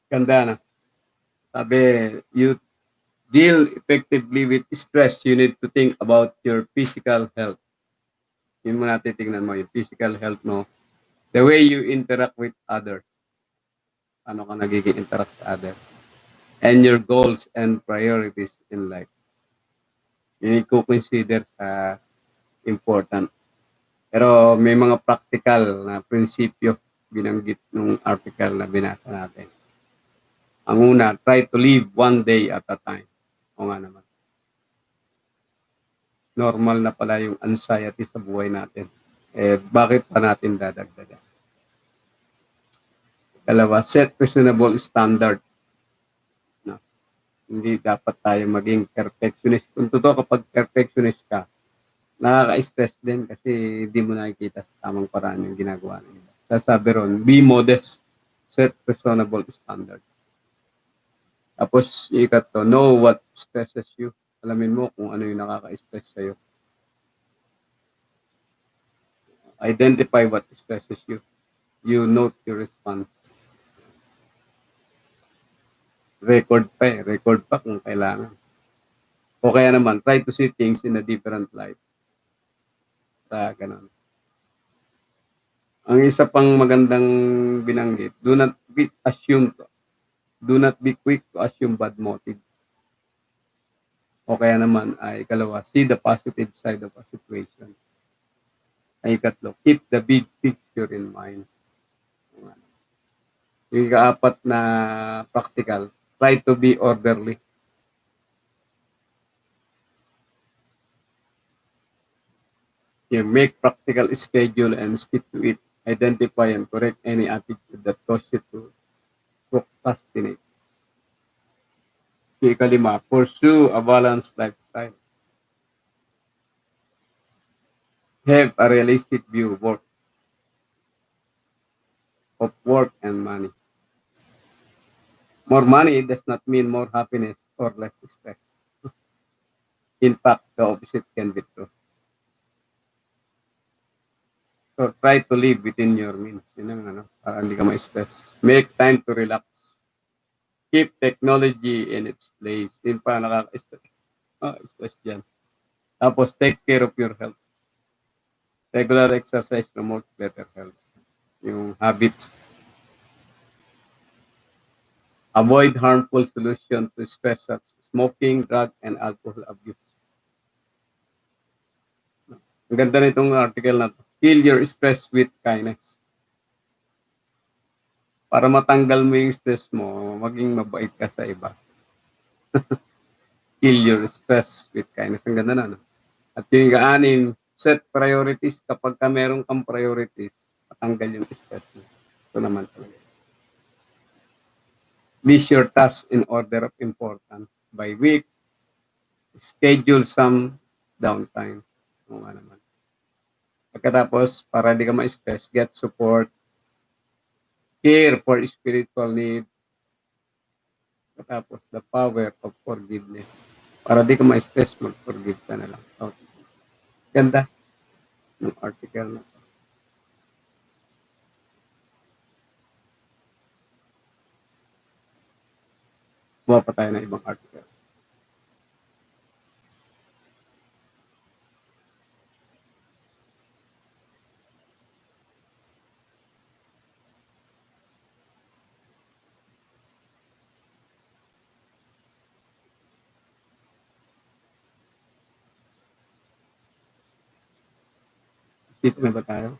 Ganda na. Sabi, you deal effectively with stress, you need to think about your physical health. Yun mo natin tingnan mo, yung physical health mo. The way you interact with others. Ano ka nagiging interact sa others. And your goals and priorities in life. Yun yung consider sa important. Pero may mga practical na prinsipyo binanggit nung article na binasa natin. Ang una, try to live one day at a time. O nga naman. Normal na pala yung anxiety sa buhay natin. Eh, bakit pa natin dadagdagan? Dalawa, set reasonable standard. No? Hindi dapat tayo maging perfectionist. Kung totoo kapag perfectionist ka, nakaka-stress din kasi hindi mo nakikita sa tamang paraan yung ginagawa nila. Sasabi ron, be modest. Set reasonable standard. Tapos, ikatlo, know what stresses you. Alamin mo kung ano yung nakaka-stress sa'yo. Identify what stresses you. You note your response. Record pa kung kailangan. O kaya naman, try to see things in a different light. Ganun. Ang isa pang magandang binanggit, do not be quick to assume bad motive. O kaya naman ay ikalawa, see the positive side of a situation. Ay ikatlo, keep the big picture in mind. Yung ikaapat na practical, try to be orderly. You make practical schedule and stick to it. Identify and correct any attitude that causes you to procrastinate. Ikalima, pursue a balanced lifestyle. Have a realistic view of work and money. More money does not mean more happiness or less stress. In fact, the opposite can be true. So try to live within your means. Yun ang para hindi ka ma-stress. Make time to relax. Keep technology in its place. Yun pa stress dyan. Tapos, take care of your health. Regular exercise promotes better health. Yung habits. Avoid harmful solutions to stress such as smoking, drug, and alcohol abuse. Ang ganda nitong article na to. Kill your stress with kindness. Para matanggal mo yung stress mo, maging mabait ka sa iba. Kill your stress with kindness. Ang ganda na, no? At yung ika-anim, set priorities. Kapag ka meron kang priorities, matanggal yung stress mo. Ito naman talaga. List your tasks in order of importance. By week, schedule some downtime. O nga naman. Pagkatapos, para di ka ma-stress, get support, care for spiritual need, pagkatapos, the power of forgiveness. Para di ka ma-stress, mag-forgive ka na lang. So, ganda ng article na. Buha pa tayo ng ibang article. Dito na ba tayo?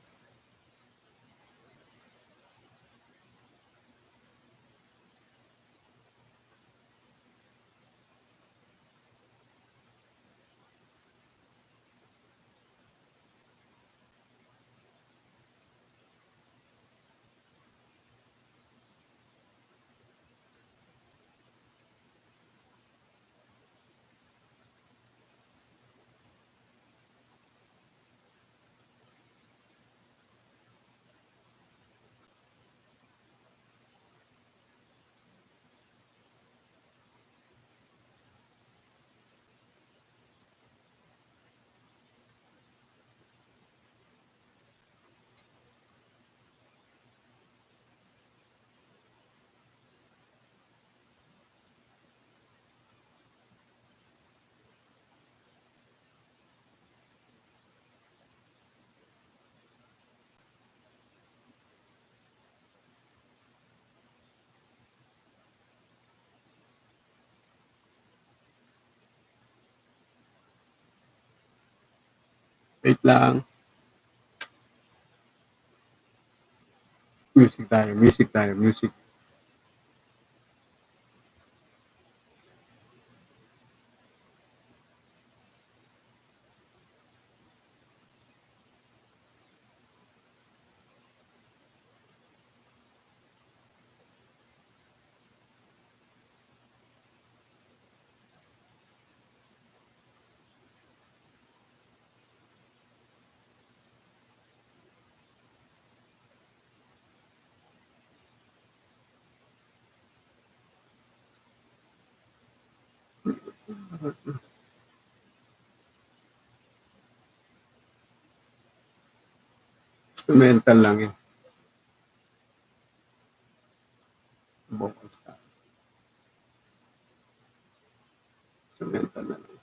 Wait lang. Music tayo. Instrumental lang eh. Vocals tayo. Instrumental na lang.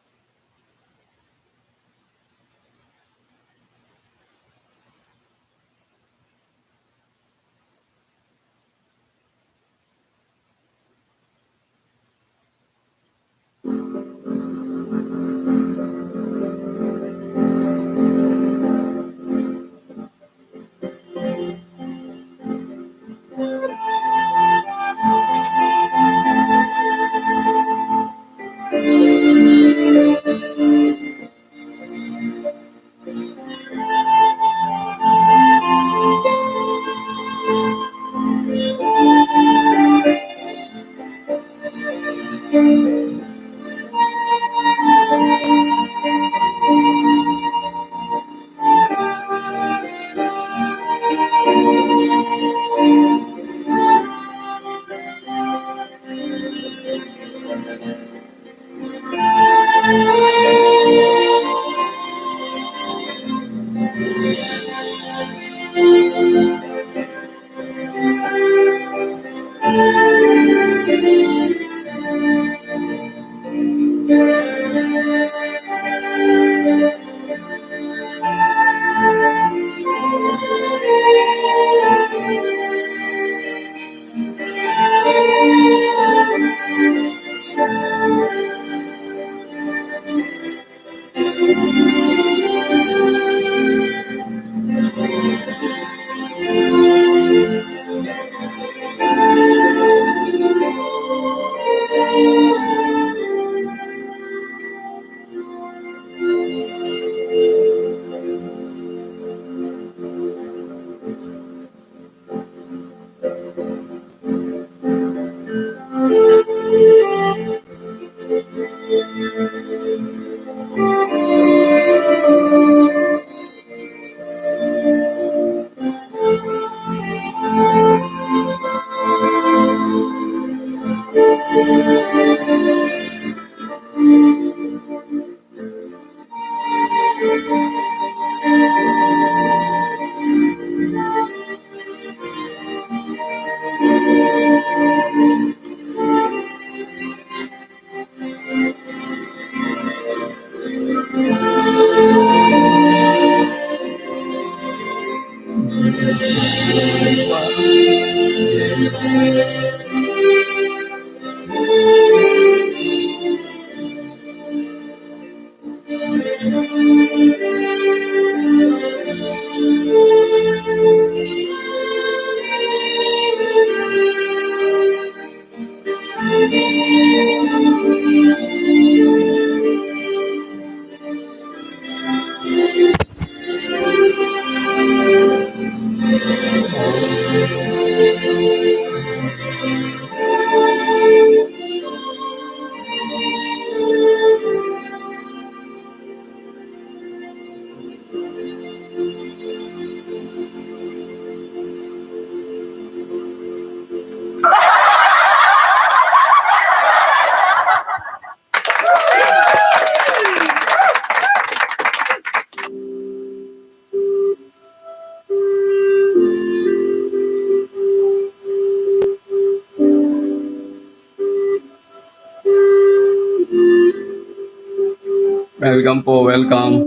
Welcome po, welcome.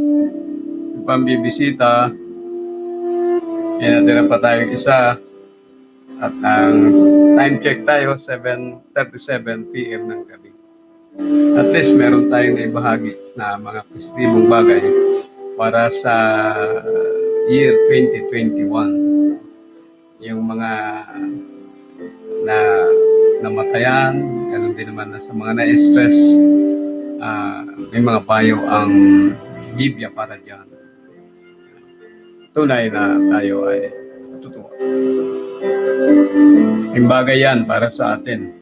Yung pambibisita. May natira pa tayong isa. At ang time check tayo, 7:37 p.m. ng gabi. At least meron tayong naibahagi na mga positibong bagay para sa year 2021. Yung mga na namatayan, ganun din naman na sa mga na-stress, may mga payo ang Biblia para dyan. Tunay na tayo ay totoo. Yung bagay yan para sa atin.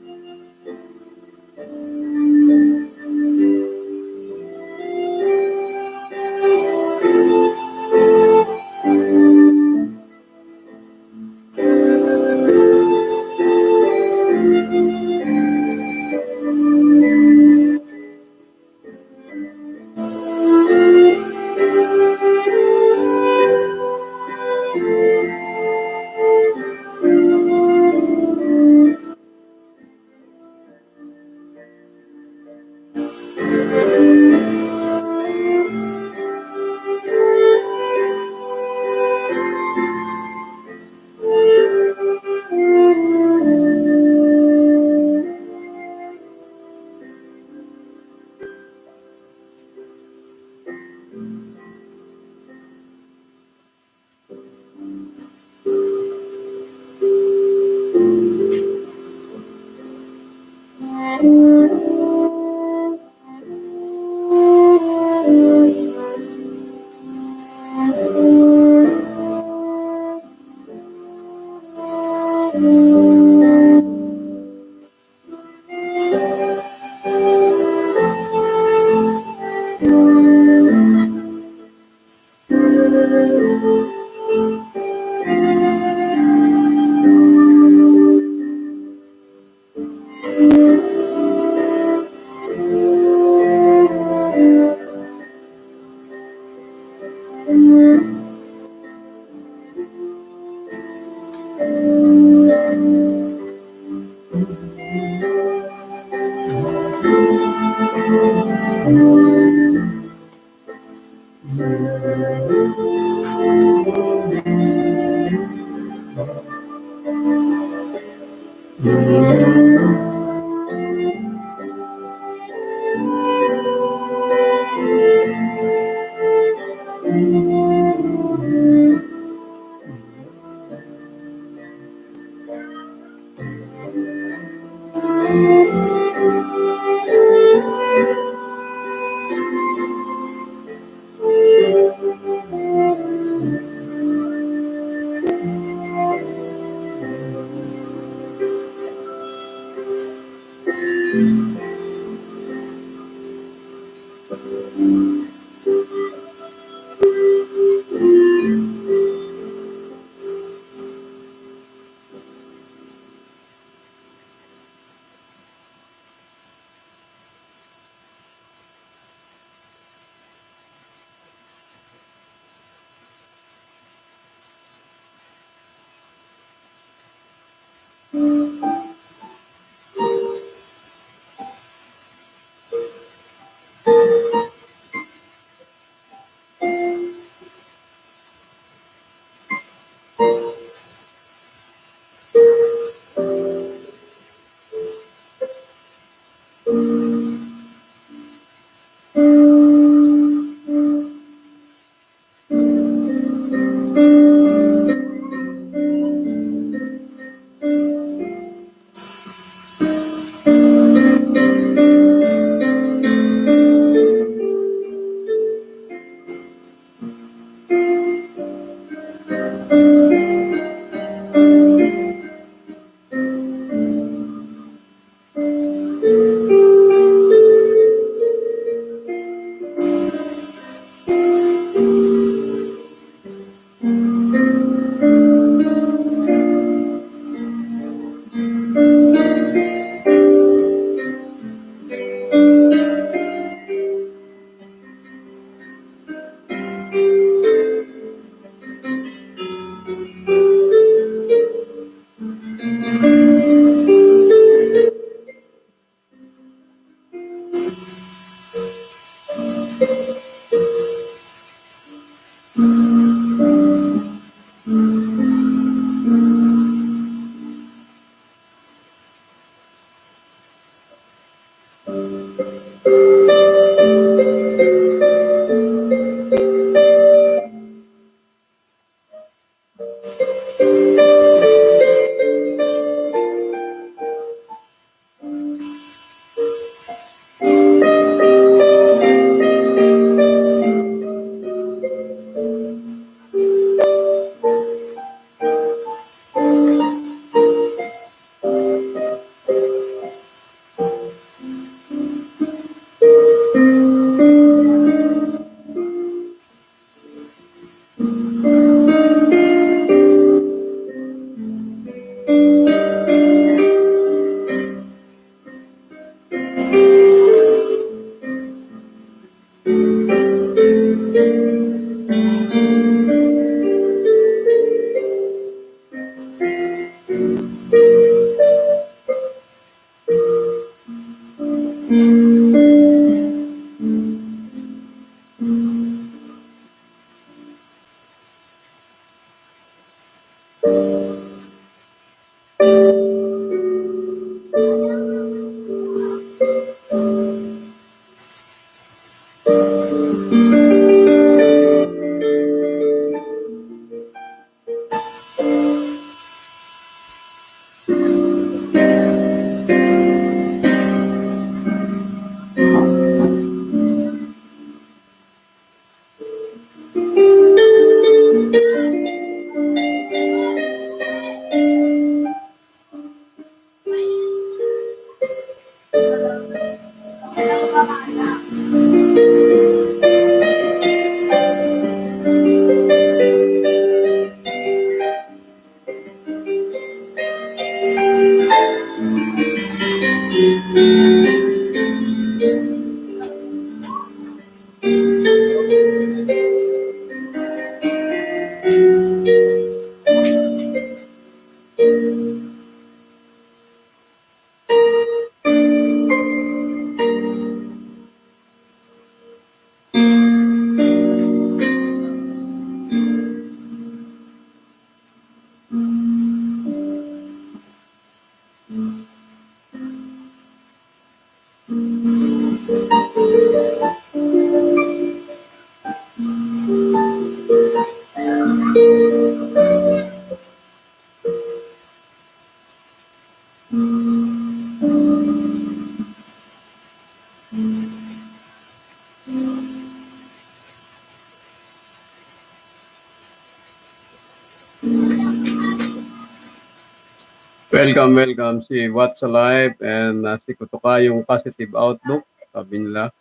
Welcome si What's Alive and si Kutuka yung positive outlook. Sabi nila,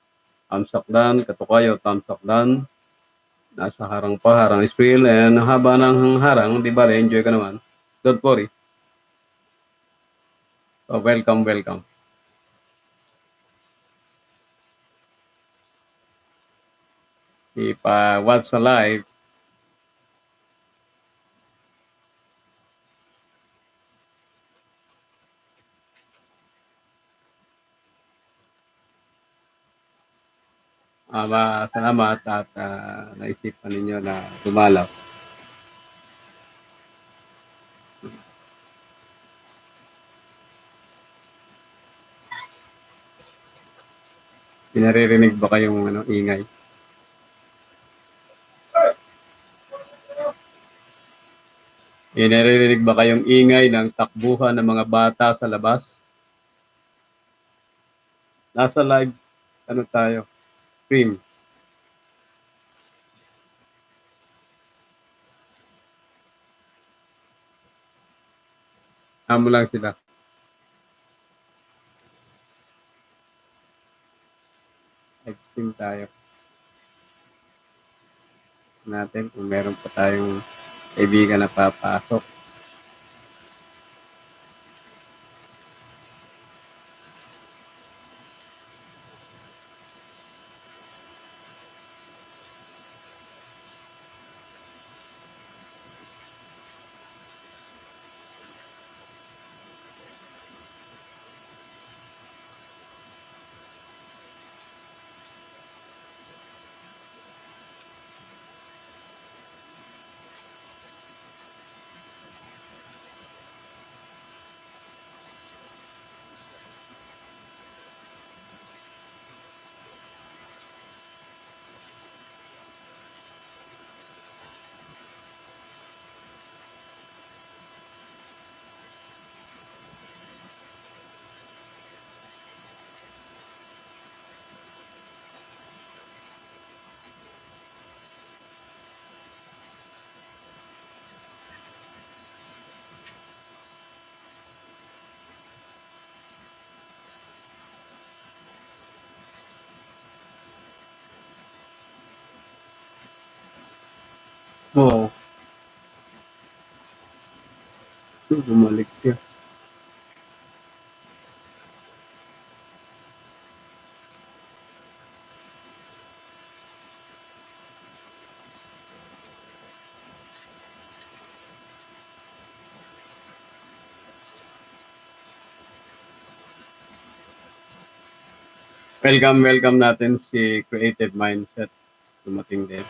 thumbs up dan, Katukayo, thumbs up dan. Nasa harang pa, harang spill and haba ng harang, di ba, enjoy ka naman. Don't worry. So, welcome. Si What's Alive, salamat at naisipan ninyo na dumalaw. Pinaririnig ba kayong ingay? Pinaririnig ba kayong ingay ng takbuhan ng mga bata sa labas? Nasa live, tayo? Stream. Amo lang sila. Live stream tayo. Natin kung meron pa tayong kaibigan na papasok. Oo. Bumalik siya. Welcome natin si Creative Mindset. Dumating din.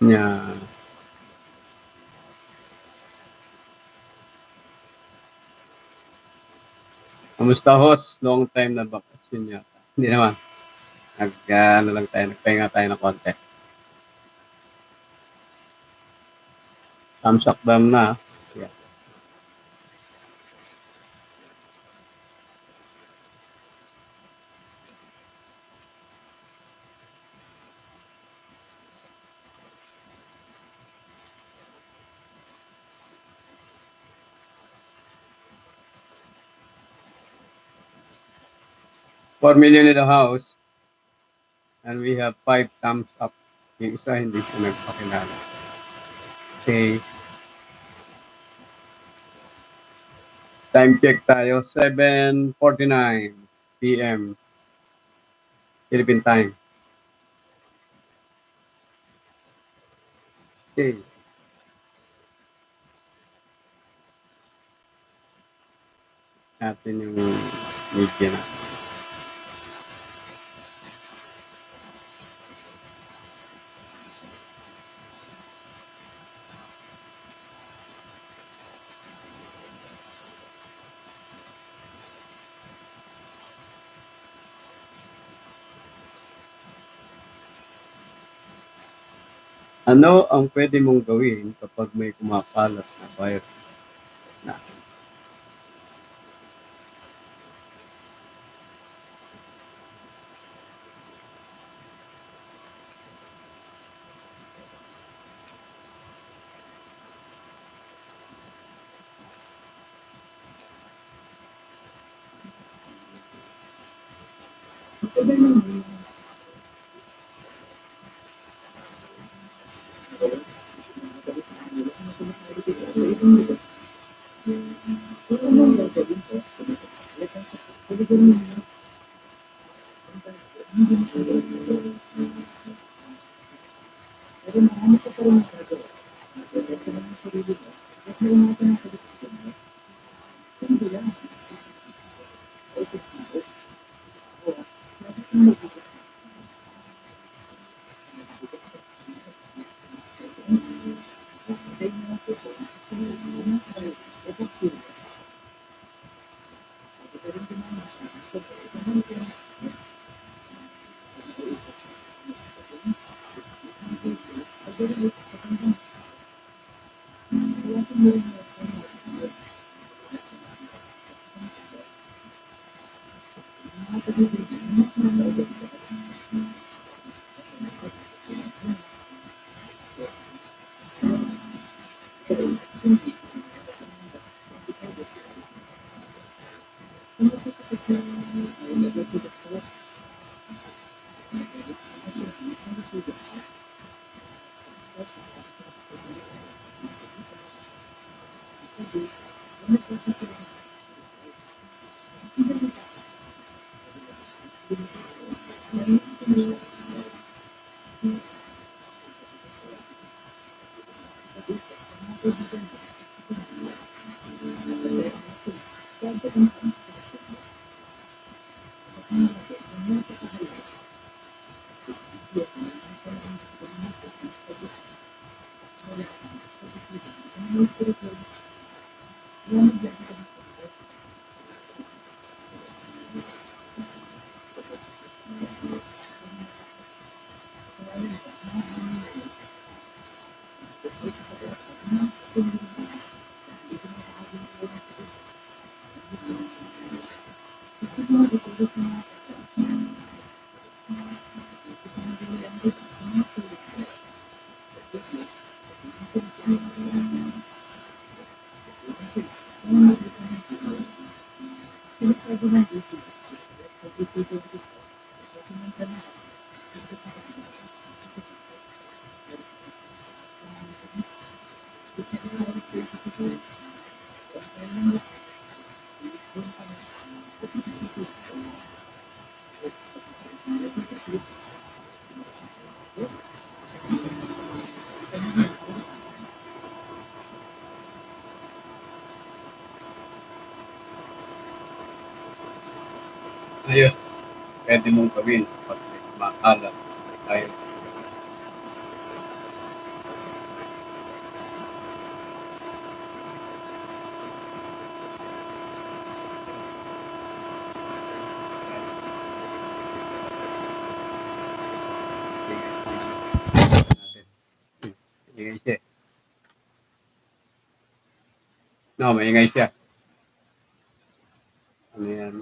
Niya. Kamusta host? Long time na bakasyon yata. Hindi naman. Ano lang tayo, nagpahinga tayo ng konti. Thumbs up dam na. Yeah. $4 million in the house. And we have 5 thumbs up. Yung isa hindi siya nagpakilala. Okay. Time check tayo. 7:49 p.m. Philippine time. Okay. Natin yung media na. Ano ang pwede mong gawin kapag may kumakalat na virus na? Ayun, pwede mong gawin pag may kumakalat tayo. Maingay siya. No, maingay siya. Ano yan?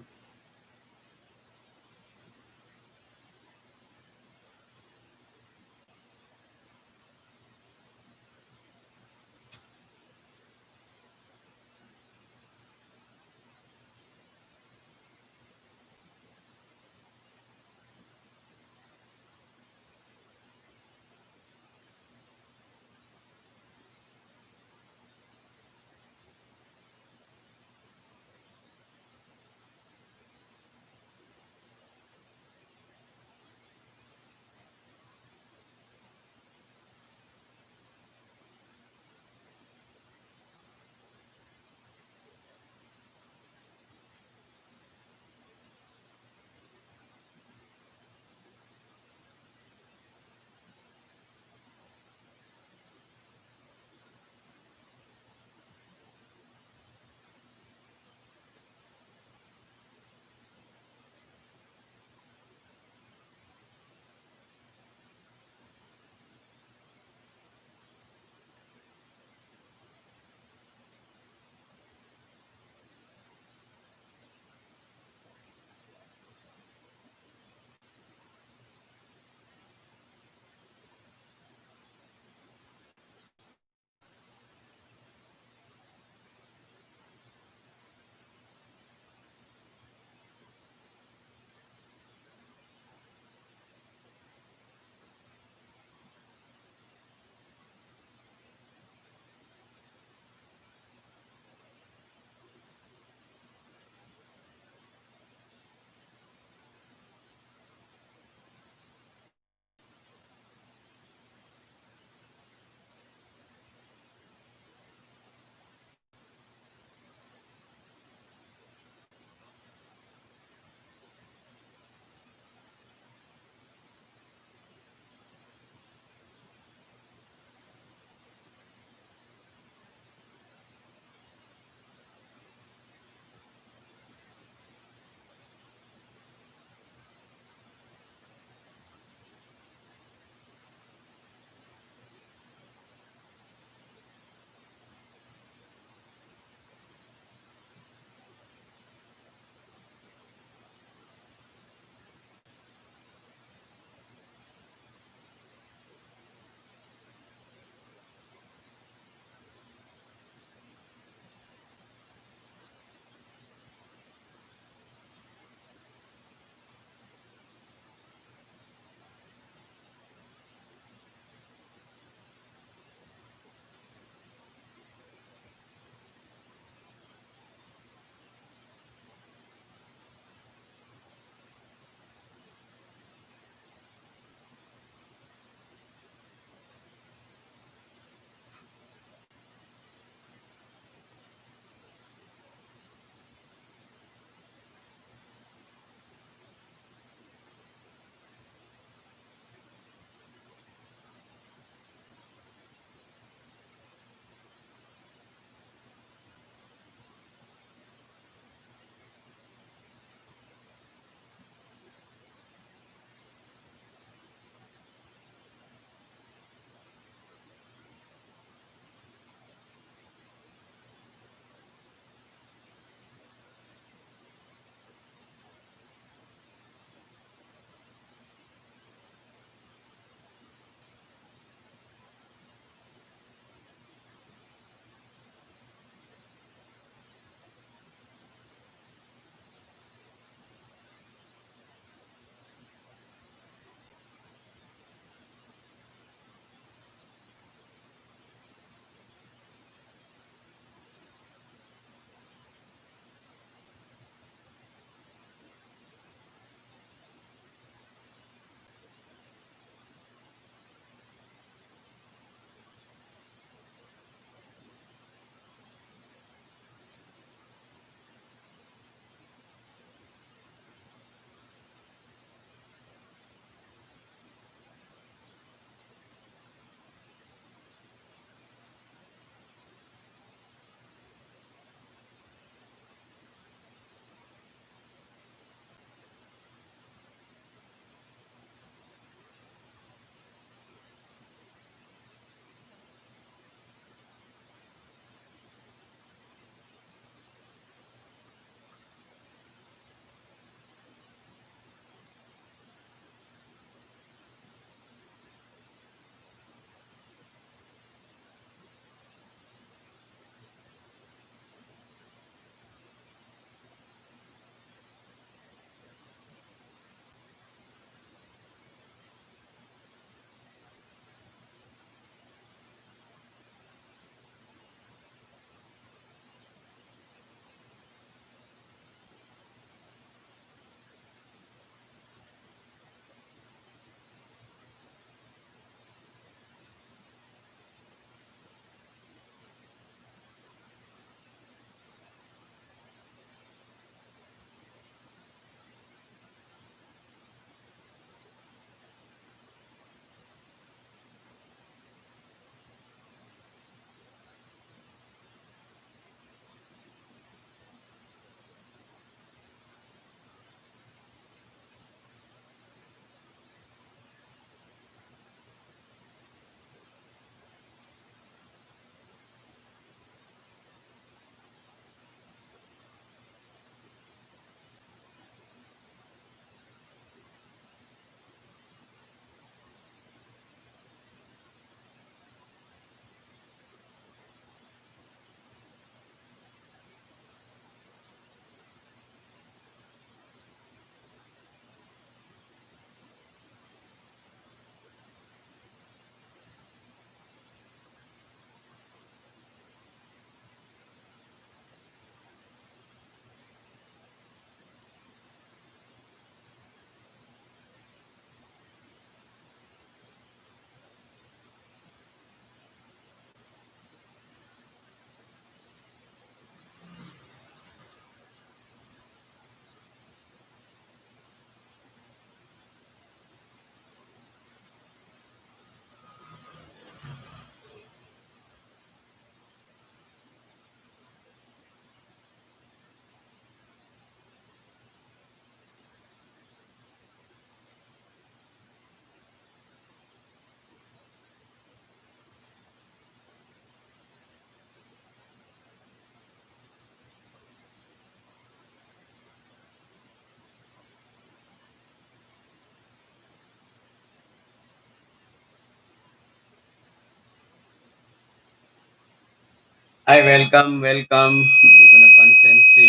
Ay, welcome, welcome. Hindi ko napansin si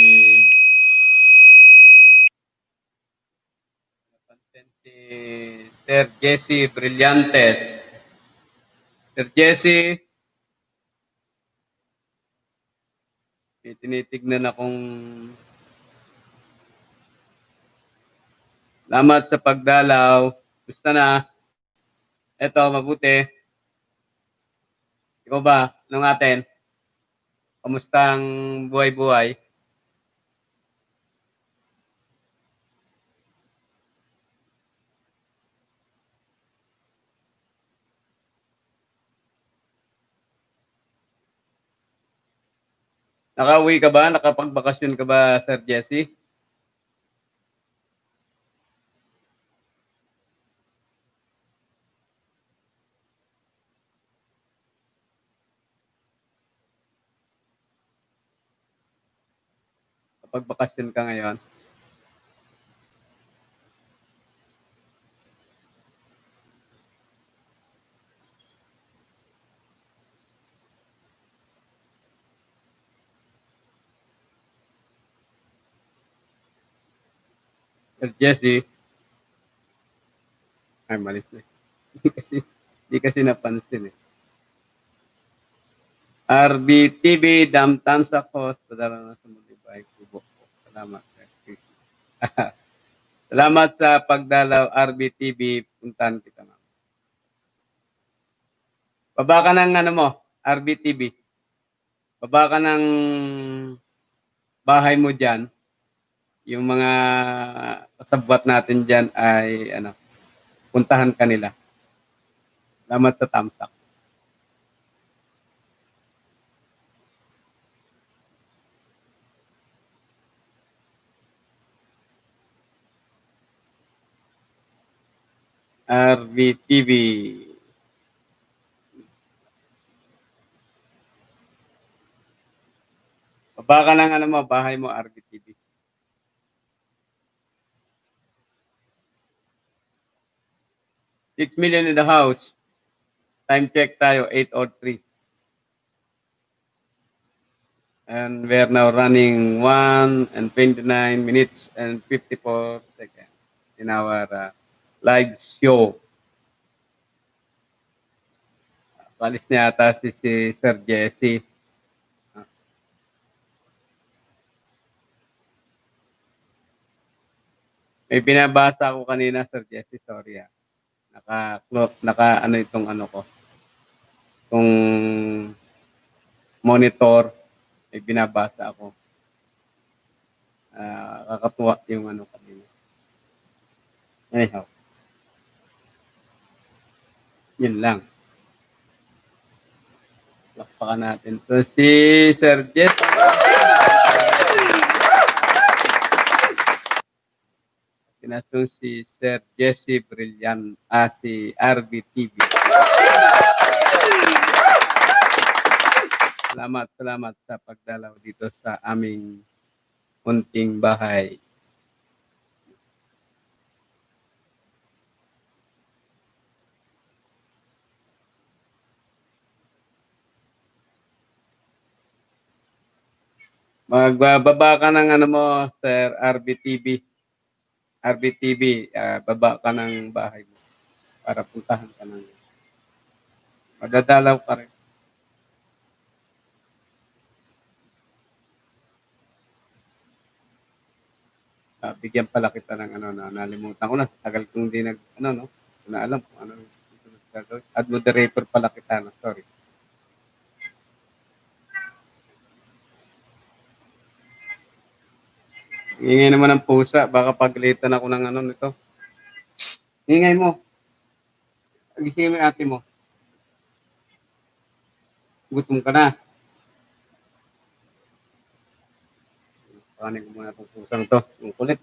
Sir Jesse Brillantes. Sir Jesse, may tinitignan akong salamat sa pagdalaw. Gusto na. Eto, mabuti. Ikaw ba? Anong atin? Kamusta ang buhay-buhay? Nakauwi ka ba? Nakapagbakasyon ka ba, Sir Jesse? Nakapagbakasyon ka ngayon? Sir Jesse? Ay, malis na. Hindi kasi napansin eh. RBTV, Damtansak Host, padala na sa Mulibay, Kubo. Salamat, Sir Chris. Salamat sa pagdalaw, RBTV. Puntahan kita, ma'am. Baba ka ng ano mo, RBTV. Baba ka ng bahay mo dyan. Yung mga kasabwat natin dyan ay ano, puntahan ka nila. Salamat sa tamsak. RBTV. Baba ka ng ano mo, bahay mo, RBTV. $6 million in the house. Time check tayo, 8:03. And we are now running 1 and 29 minutes and 54 seconds in our live show. Palis niya ata si Sir Jesse. May binabasa ako kanina, Sir Jesse, sorry ah. Naka ano itong ano ko. Itong monitor, may binabasa ako. Kakatuwa yung ano kanina. Anyhow. Yun lang. Lakpakan natin. So, si Sir Jesse. Kinatong si Sir Jesse Brilliant, si RBTV. Salamat sa pagdalaw dito sa aming munting bahay. Magbababa ka ng ano mo, Sir RBTV. RBTV, baba ka ng bahay mo para puntahan ka ng madadalaw ka rin. Bigyan pala kita ng ano na nalimutan ko na. Tagal kong di ano no. Na alam kung ano gagawin. Ad moderator pala kita na. Sorry. Ingay naman ng pusa. Baka paglitan ako ng ano nito. Ingay mo. Gisingin mo yung ate mo. Gutom ka na. Paano ko muna itong pusang to. Yung kulit.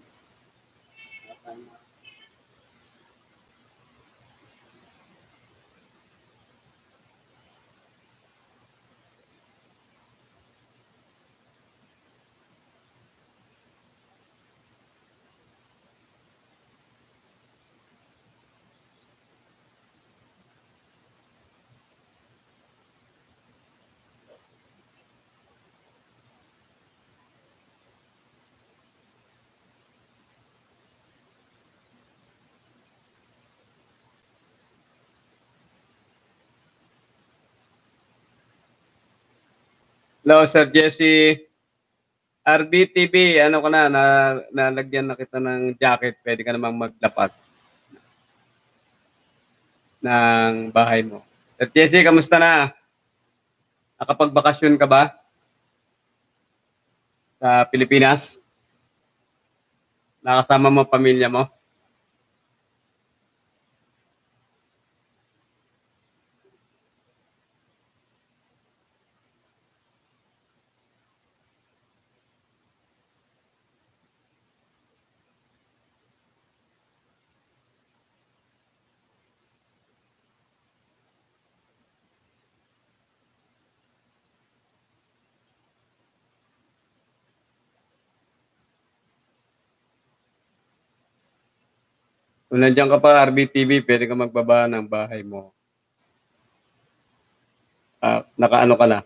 Hello, Sir Jesse. RBTV, ano ka na, nalagyan na kita ng jacket, pwede ka namang maglapat ng bahay mo. Sir Jesse, kamusta na? Nakapagbakasyon ka ba sa Pilipinas? Nakasama mo pamilya mo? Kung nandiyan ka pa, RBTV, pwede ka magbaba ng bahay mo. Nakaano ka na?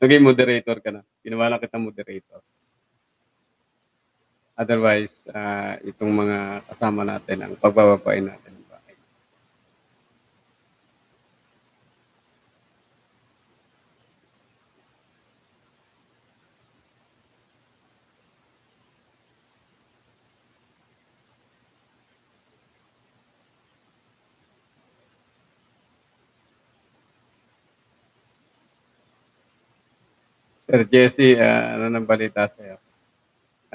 Naging moderator ka na. Ginawa na kita moderator. Otherwise, itong mga kasama natin, ang pagbababain natin ng bahay. Sir Jesse, ano nang balita sa'yo?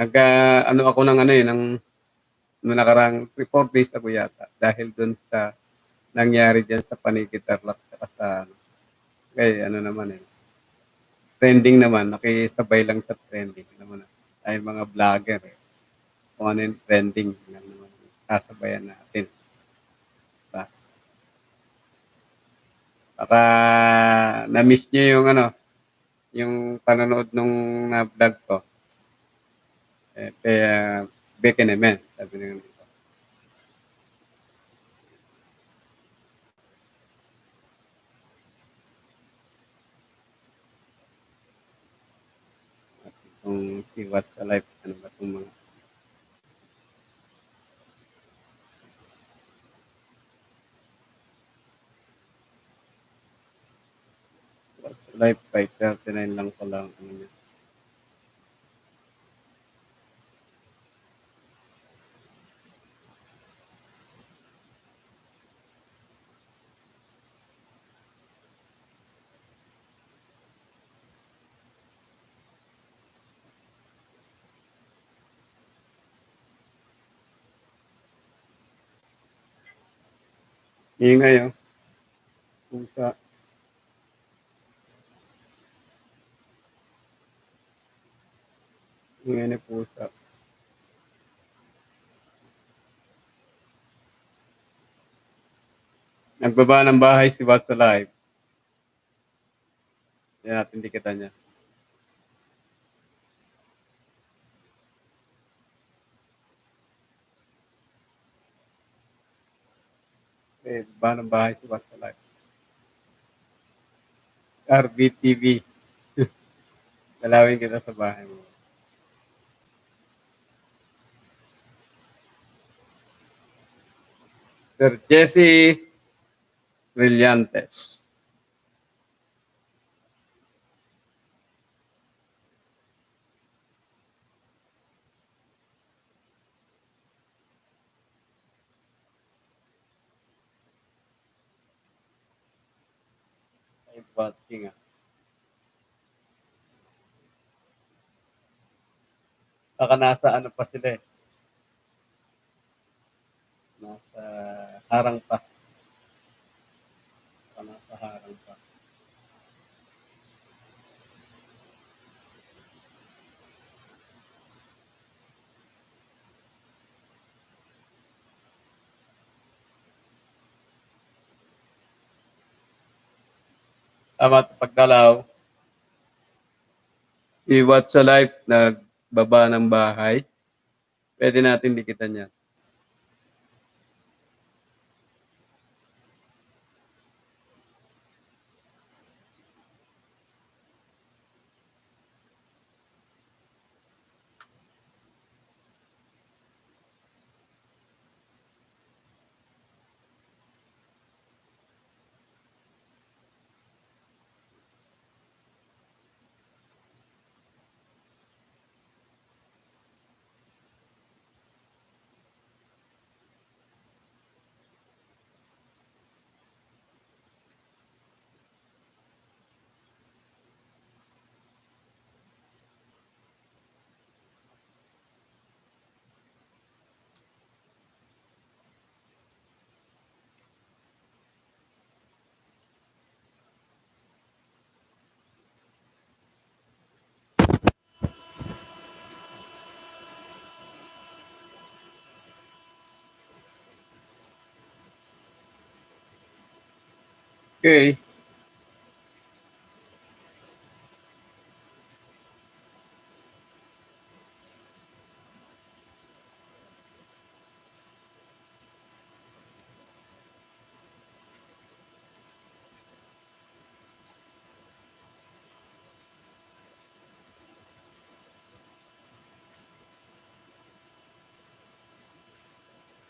Ano ako ng nung nakarang 4 days ago yata dahil dun sa nangyari dyan sa Panigid Tarlac saka sa ano naman trending naman, nakisabay lang sa trending naman ay mga vlogger kung ano yung trending lang naman sasabayan natin. Diba? Baka na-miss nyo yung yung panonood nung na-vlog ko. Kaya Beke naman, sabi nyo. Kung si What's Alive, ano ba itong mga What's Alive, 539 lang pala ang ano niya. Ingay pusa. Ingay na pusa. Nagbaba ng bahay si What's Alive. Yan natin dikita niya. Ba ng bahay si What's Alive. RBTV. Dalawin kita sa bahay mo. Sir Jesse Brillantes. Ay, watching Baka nasa ano pa sila Nasa harang pa. Baka nasa harang pa. Tama, pagdalaw. Si What's Alive nagbaba ng bahay. Pwede natin dikitan yan. Okay.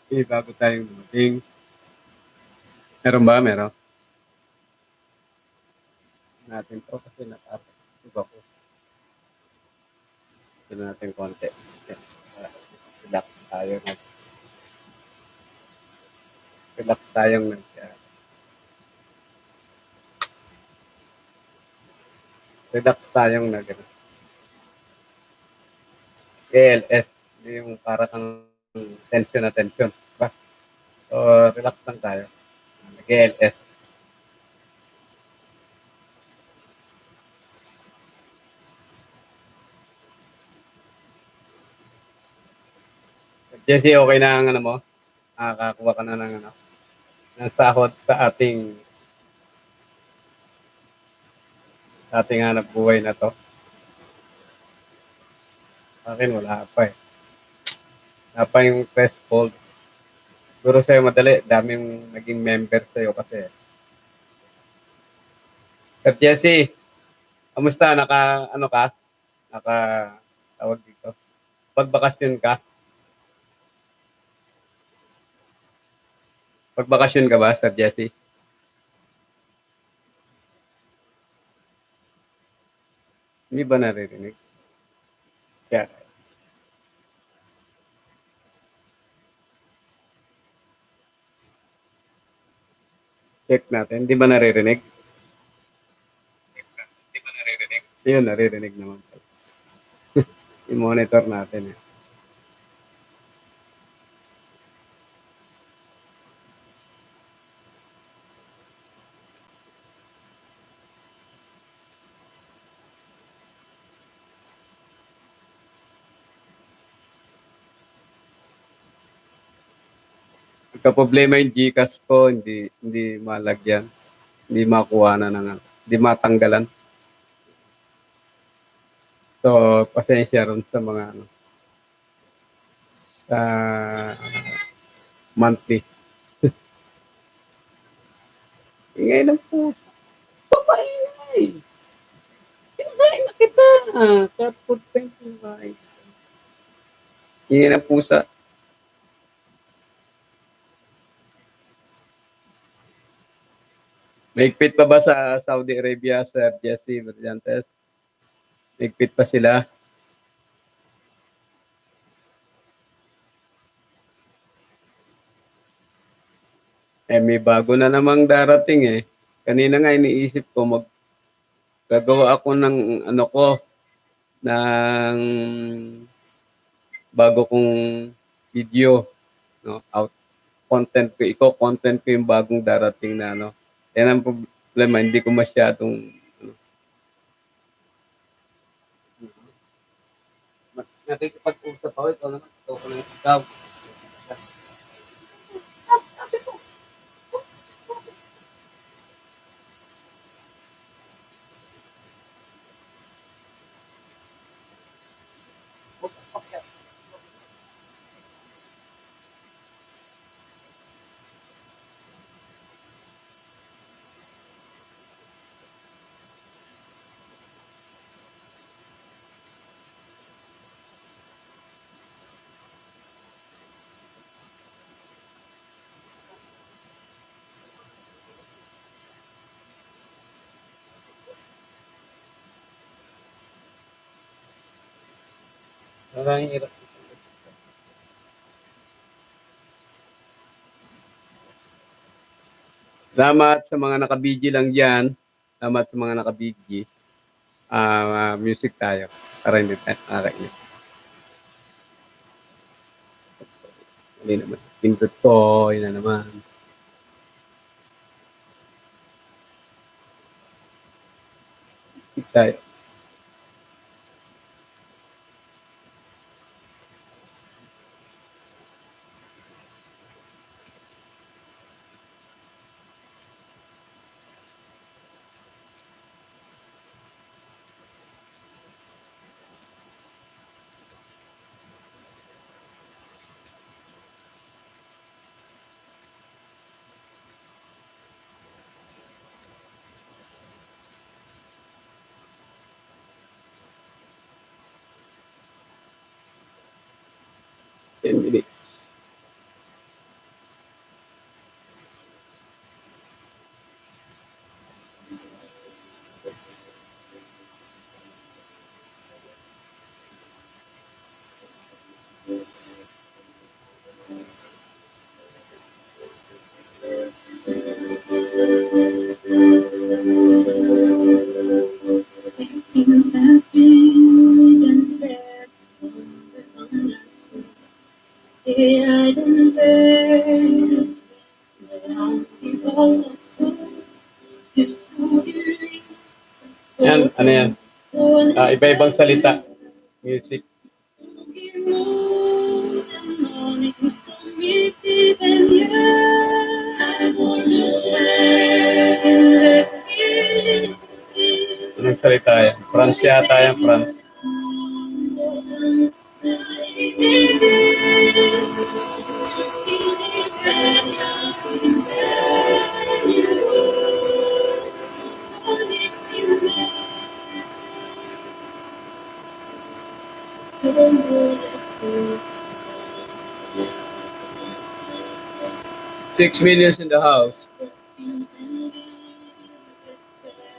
Okay, bago tayong dumating. Meron ba? Meron. Natin to kasi natapos. Diba ko? Ito natin konti. Yan. Relax tayo. Relax tayong relax tayong ALS. Hindi yung para kang tension na tension. Diba? So, relax lang tayo. Nag-ALS. Jesse, okay na ang ano mo? Nakakakuha ka na ng sahod sa ating hanap buhay na to. Sa akin, wala pa eh. Wala pa yung threshold. Siguro sa'yo madali. Daming naging member sa'yo kasi. Sir Jesse, kamusta? Ano ka? Tawag dito. Pagbakasyon ka? Pagbakasyon ka ba, Sir Jesse? Hindi ba naririnig? Kaya, check natin. Hindi ba naririnig? Yun, naririnig naman. I-monitor natin eh. Nagka-problema yung Gcash ko, hindi malagyan, hindi makuha na hindi matanggalan. So, pasensya ron sa mga sa monthly. Ingay ng puso. Papaingay. Ingay na kita. Cat food paint yung bahay. Ingay ng pusa. Maigpit pa ba sa Saudi Arabia, Sir Jesse Brillantes? Maigpit pa sila? Eh, may bago na namang darating eh. Kanina nga iniisip ko gagawa ako ng ano ko, ng bago kong video, no? Out content ko, content ko yung bagong darating na ano. Yan ang problema, hindi ko masyadong nakikipag-usap ako, ikaw naman, ikaw ko lang ikaw. Parang hirap. Salamat sa mga nakabigi lang dyan. Salamat sa mga nakabigi. Music tayo. Para hindi tayo nakakainis. Hindi naman. Pindot ko. Yun na naman. Music tayo. 10 minutes. Things have been spared. I didn't bear. Yan, ano yan? Iba-ibang salita. Music. Anong salita yan? France yata yan, France. Six millions in the house.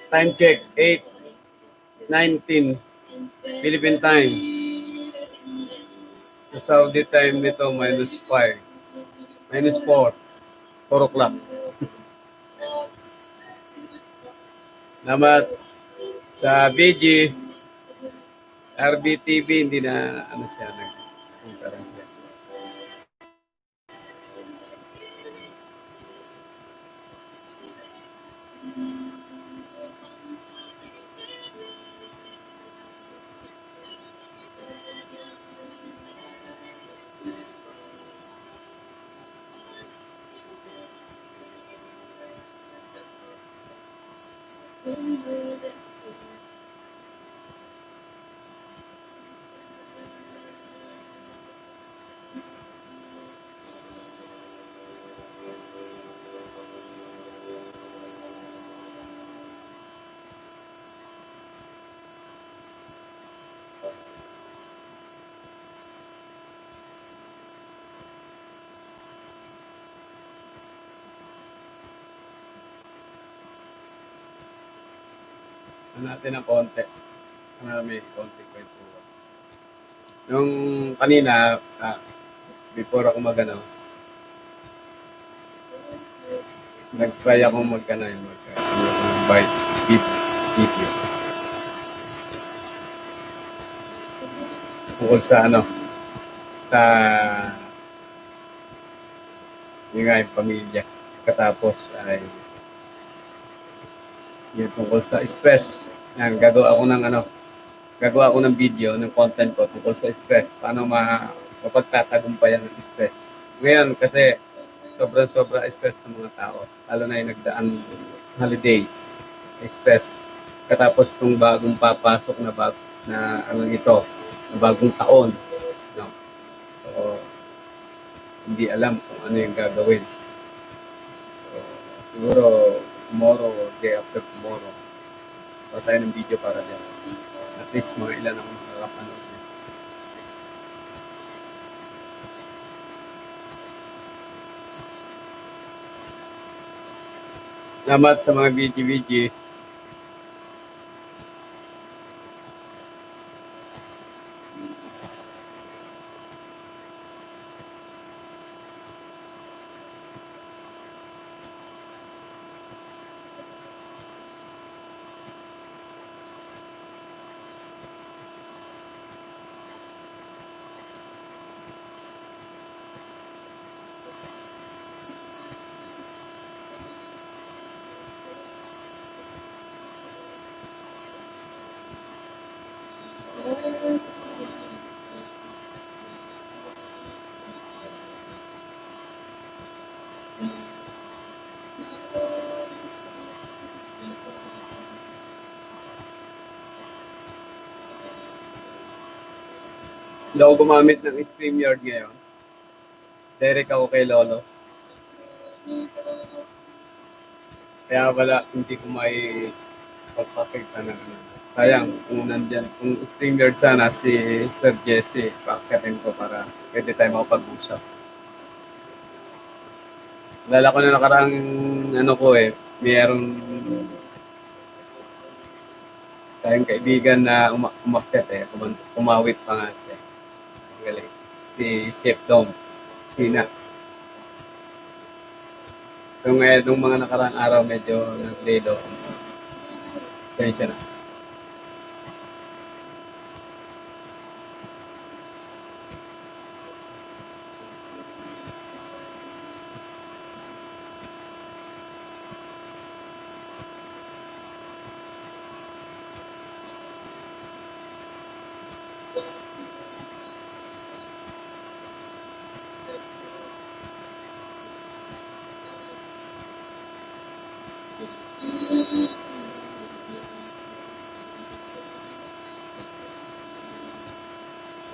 Time check, 8:19 Philippine time. Sa Saudi time nito, -5. -4. 4 o'clock. Namat sa BG, RBTV, hindi na ano siya nag-concurrent siya. Natin ng konti. May konti kwentuhan. Nung kanina, before ako nag-try akong mag-bite video. Tungkol sa yung nga yung pamilya. Katapos ay yung tungkol sa stress. Yan, gagawa ako ng video, ng content ko tungkol sa stress. Paano mapagtatagumpayan ng stress. Ngayon, kasi sobra stress ng mga tao. Lalo na yung nagdaan holidays. Stress. Katapos itong bagong papasok na bagong taon. No? So, hindi alam kung ano yung gagawin. So, siguro, tomorrow or day after tomorrow, tayo ng video para dyan. At least mga ilan ang makakapanood. Salamat sa mga BG. Hindi ako gumamit ng StreamYard ngayon. Direct ako kay Lolo. Kaya wala, hindi ko may pagpakita ng sayang kung nandyan. Kung StreamYard sana si Sir Jesse, pakatin ko para Pwede tayo makapag-usap. Lala ko na nakaraang ano ko eh, mayroong tayong kaibigan na umakyat eh, kumawit pa nga siya. Ang galing. Si Chef Dom, Sina. So ngayon, nung mga nakaraang araw, medyo nag-lelo. Kaya siya na.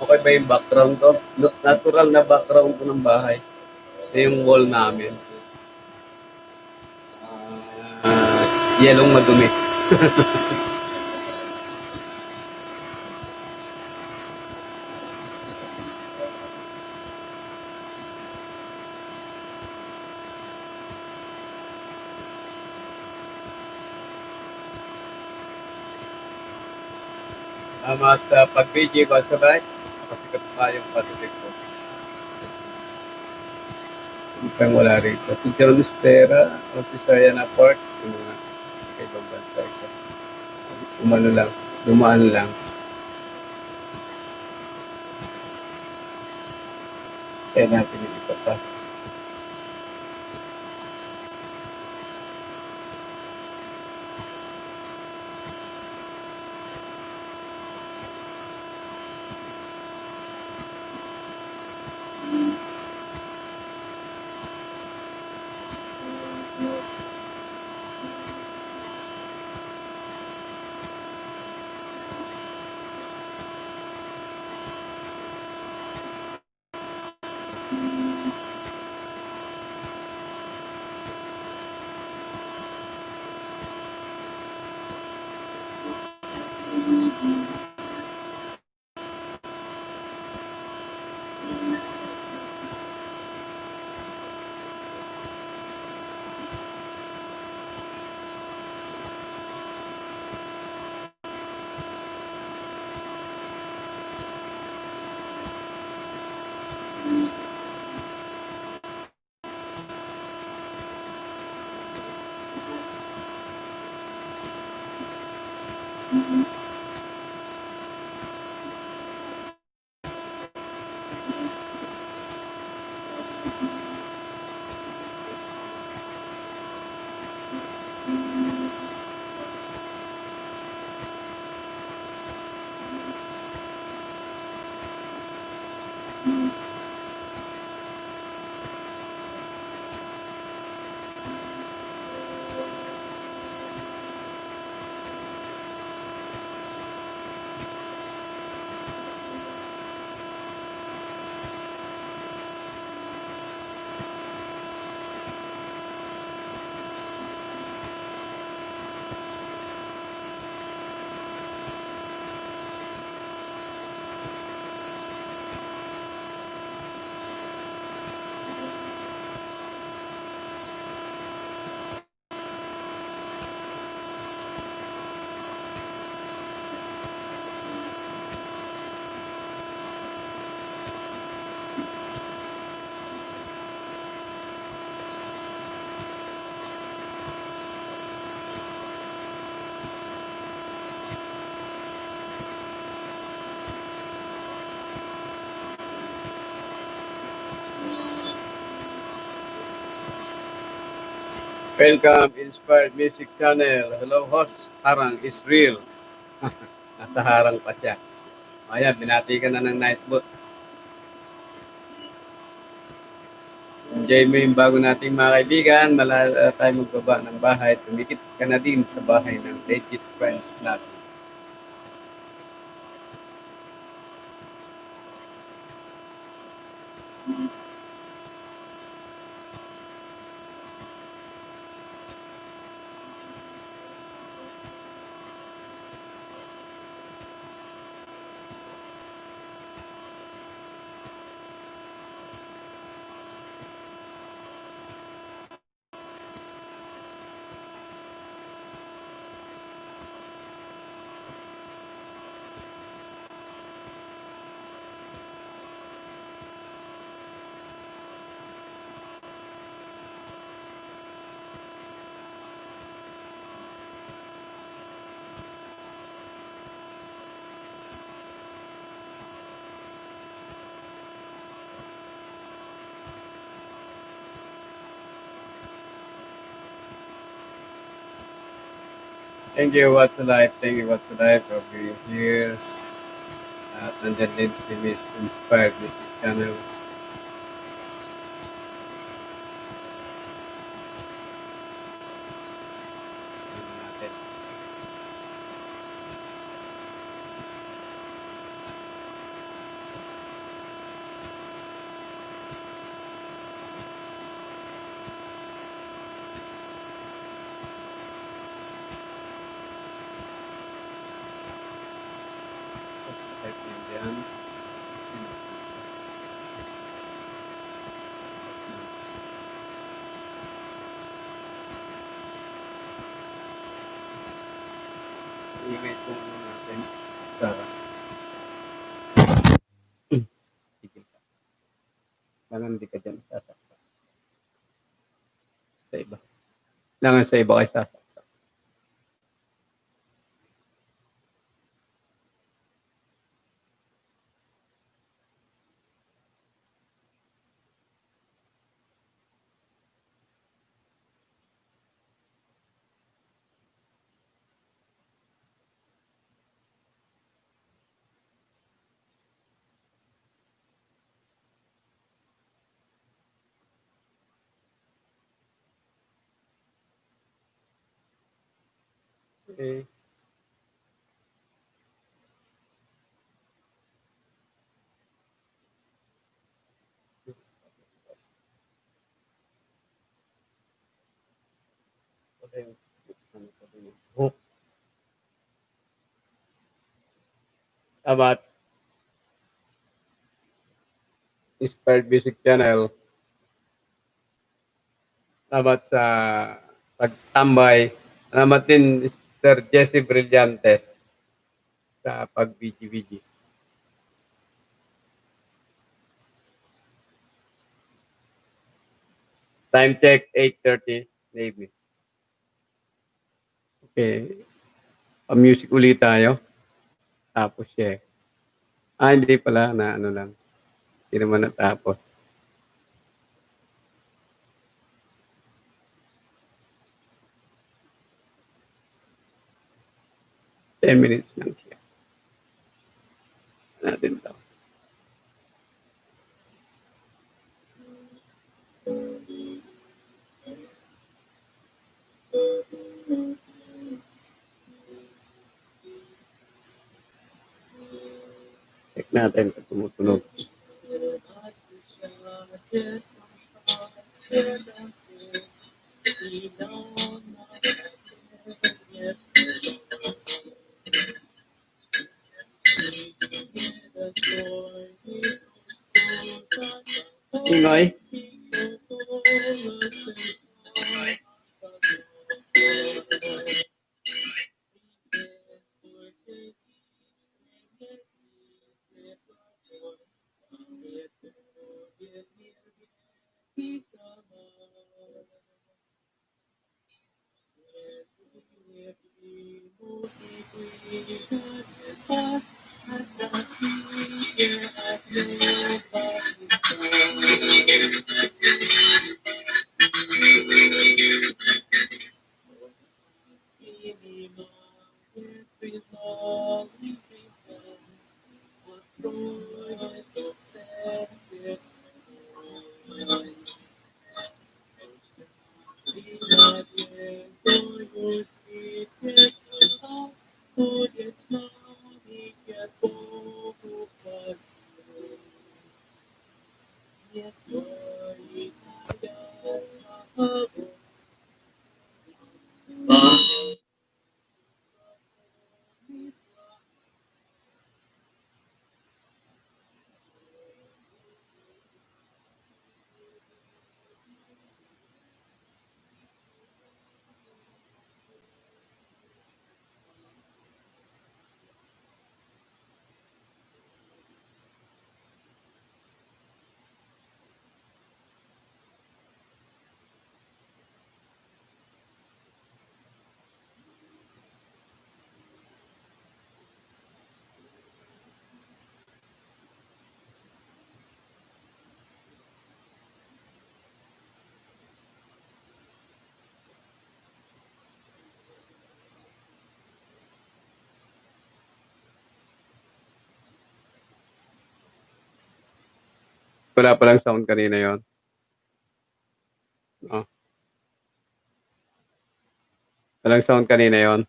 Okay ba yung background ko? Natural na background ko ng bahay. Ito yung wall namin. Yelong madumi. At pag-video ko sabay, nakasikat pa yung Pacific ko. Mukhang wala rito. Si John Stera o si Shayana Park, yung mga kaibang bansa ito. Umano lang, dumaan lang. Kaya natin yung iba pa. Welcome, Inspired Music Channel. Hello, host. Harang is real. Nasa harang pa siya. Ayan, binati ka na ng night boat. Enjoy mo yung bago nating mga kaibigan. Malala tayo magbaba ng bahay. Tumikit ka na din sa bahay ng legit friends natin. Thank you, What's Alive. Thank you, What's Alive, for being here. At nandyan din si Miss Inspired Music Channel. Tingnan natin. Type nyo dyan. Ingay po muna natin. Sarah. Tigil ka. Langan hindi ka dyan sasaksak. Sa iba. Langan sa iba kayo sasaksak. Okay. Hook. About Inspired Music Channel. Salamat sa pagtambay. Salamat din Mr. Jesse Brillantes sa pag-VG-VG. Time check, 8:30 in the evening. Okay. Pa-music ulit tayo. Tapos share. Hindi pala na ano lang. Hindi naman natapos. 10 minutes lang siya. Natin to. Check natin kung tumutunog. Ingay. Wala palang sound kanina yon. No? Walang sound kanina yon.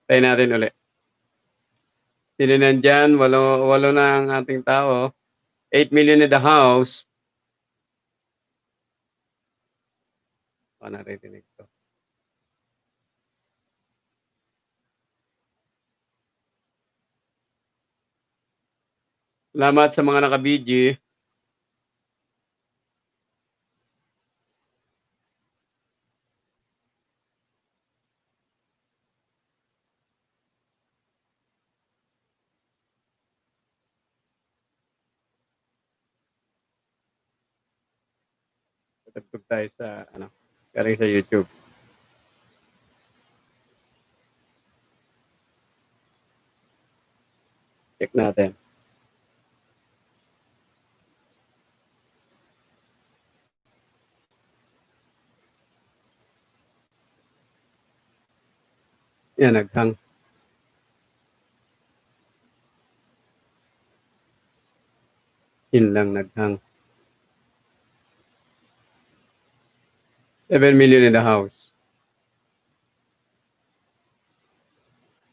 Try natin ulit. Sino nandyan? Walo na ang ating tao. 8 million in the house. Naririnig to. Salamat sa mga naka-BG. Tagtog tayo sa galing sa YouTube. Check natin. Yan, naghang. Yun lang, naghang. 7 million in the house.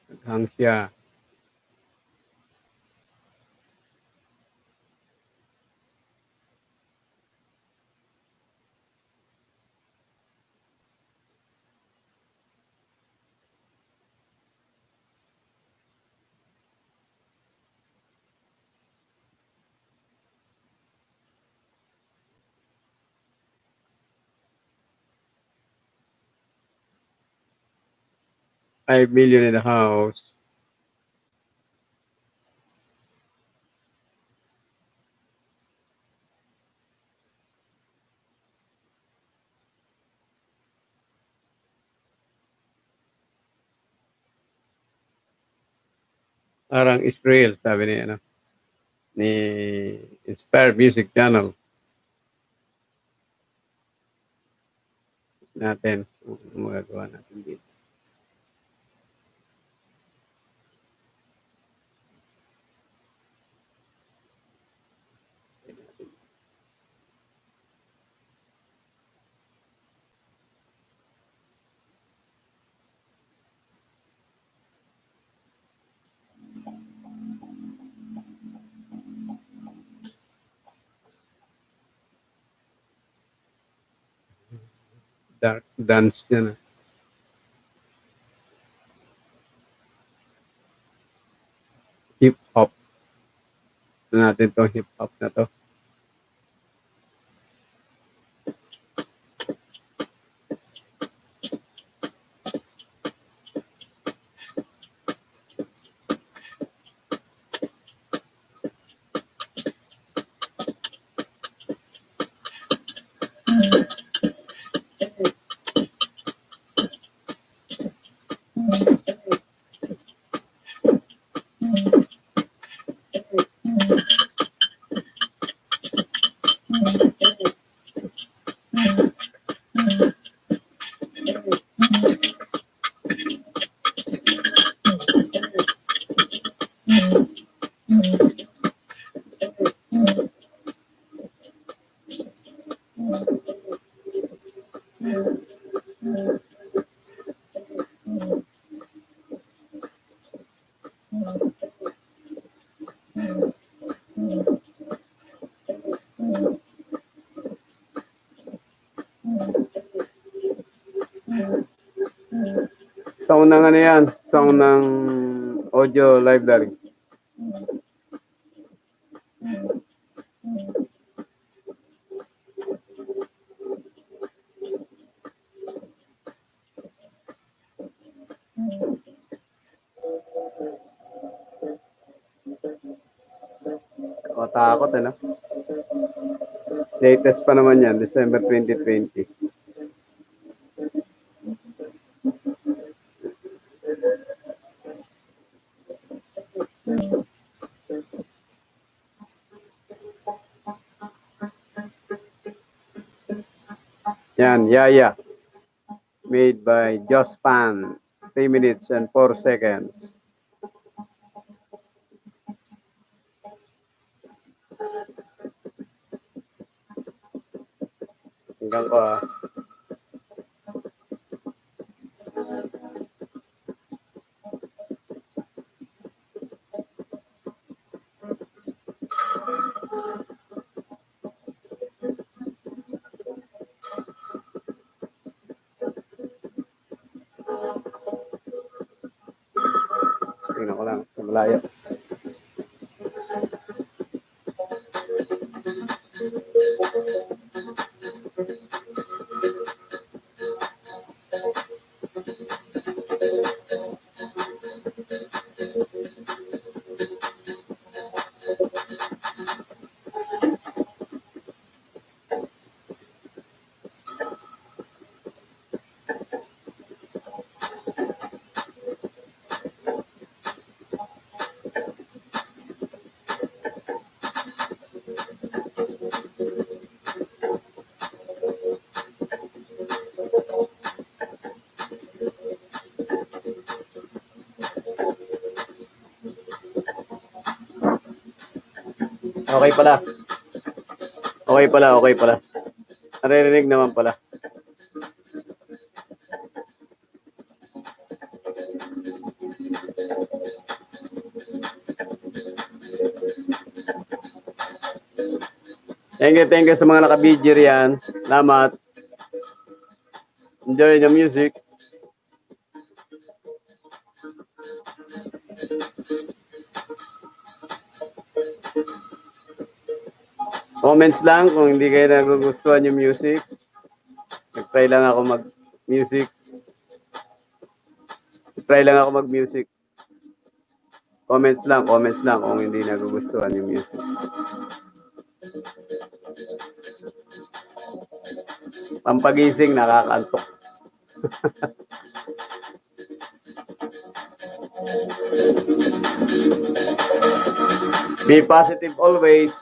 Naghang siya. $5 million in the house. Parang Israel, sabi ni Inspire Music Channel. Natin, magagawa natin dito. Dark dance niya na. Hip hop. Natin to hip hop na to. Sound ng yan? Sound ng audio library. Takot Latest pa naman yan, December 2020. Yan, Yaya. Made by Jospan. 3 minutes and 4 seconds. Hanggang ko ah. Tingnan ko lang, sa malayo. Okay pala. Okay pala, okay pala. Naririnig naman pala. Thank you sa mga naka-video riyan. Salamat. Enjoy the music. Comments lang kung hindi kayo nagugustuhan yung music. Nag-try lang ako mag-music. Try lang ako mag-music. Comments lang kung hindi nagugustuhan yung music. Pampagising, nakakaantok. Be positive always.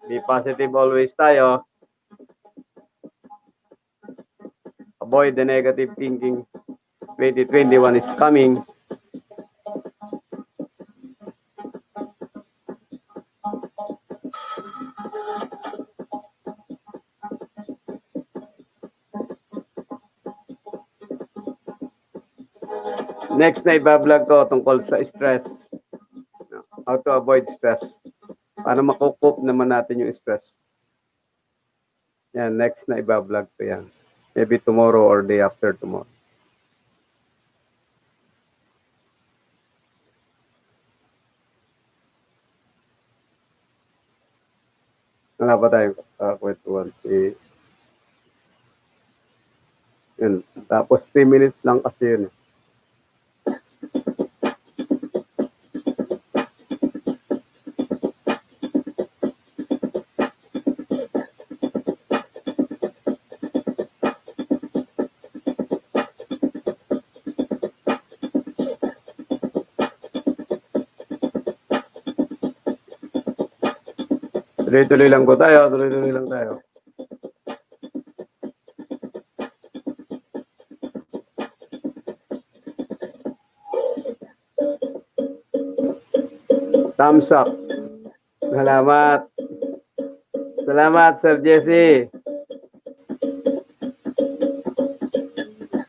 Be positive always tayo. Avoid the negative thinking. 2021 is coming. Next na ibablog ko tungkol sa stress. How to avoid stress. Para makukup naman natin yung stress. Yan, next na ibablog ko yan. Maybe tomorrow or day after tomorrow. Wala pa tayo kwentuhan. Yun. Tapos 3 minutes lang kasi yun. Tuloy-tuloy lang po tayo. Tuloy-tuloy lang tayo. Thumbs up. Salamat. Salamat, Sir Jesse.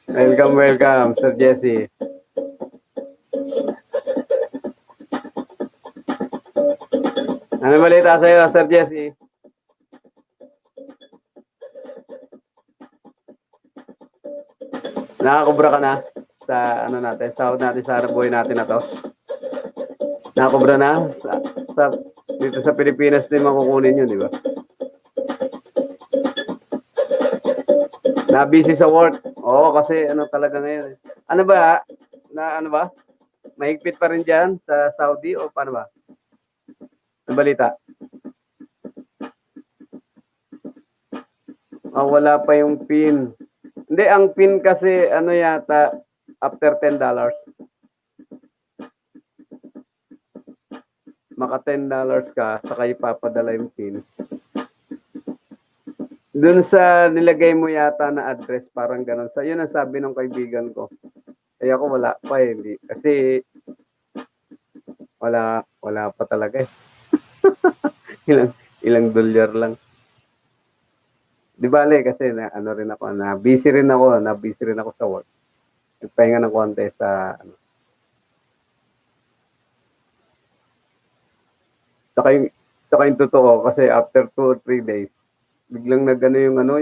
Welcome, Sir Jesse. Ano balita sa'yo, Sir Jesse? Nakakubra ka na sa ano natin, sahod natin sa buhay natin na to? Nakakubra na? Dito sa Pilipinas din makukunin yun, di ba? Na-busy sa work. Oo, kasi ano talaga ngayon. Ano ba? Ano ba? Mahigpit pa rin dyan sa Saudi o paano ba? Ang balita? Wala pa yung PIN. Hindi, ang PIN kasi ano yata after $10. Maka $10 ka, saka ipapadala yung PIN. Doon sa nilagay mo yata na address, parang ganun. So, yun ang sabi ng kaibigan ko. Kaya ako wala pa eh. Hindi. Kasi wala pa talaga eh. ilang dolyar lang. Di bale kasi na ano rin ako, na busy rin ako sa work. Nagpahinga ng konti sa ano. Saka yung totoo kasi after 2 or 3 days, biglang nagano yung ano,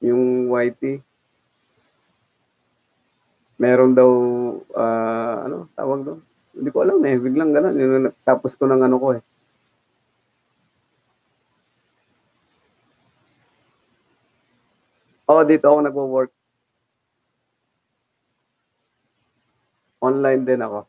yung YT. Meron daw ano tawag doon? Hindi ko alam eh, biglang gano'n. Yung tapos ko ng ano ko eh. Oo, dito ako nagwo-work. Online din ako.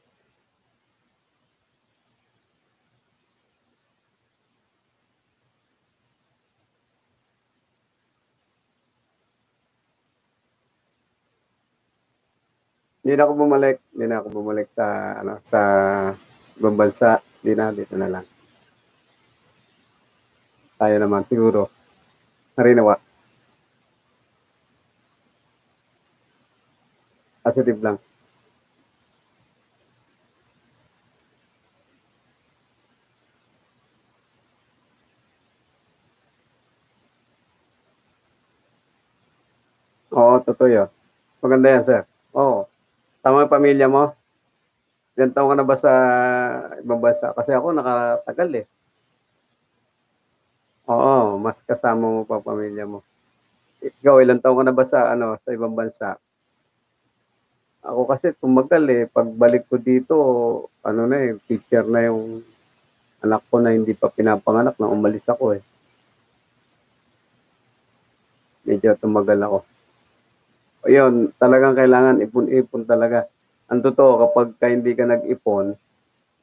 Hindi na ako bumalik sa ano sa ibang bansa. Hindi na, dito na lang. Tayo naman siguro. Narinawa. Positive lang. Oo, totoo yun. Maganda yan, sir. Oo. Tama yung pamilya mo. Ilan taon ka na ba sa ibang bansa? Kasi ako nakatagal eh. Oo, mas kasama mo pa pamilya mo. Ikaw, ilan taon ka na ba sa ano sa ibang bansa? Ako kasi tumagal eh. Pagbalik ko dito, ano na eh, teacher na yung anak ko na hindi pa pinapanganak na umalis ako eh. Medyo tumagal ako. Ayun, talagang kailangan ipon-ipon talaga. Ang totoo, kapag ka hindi ka nag-ipon,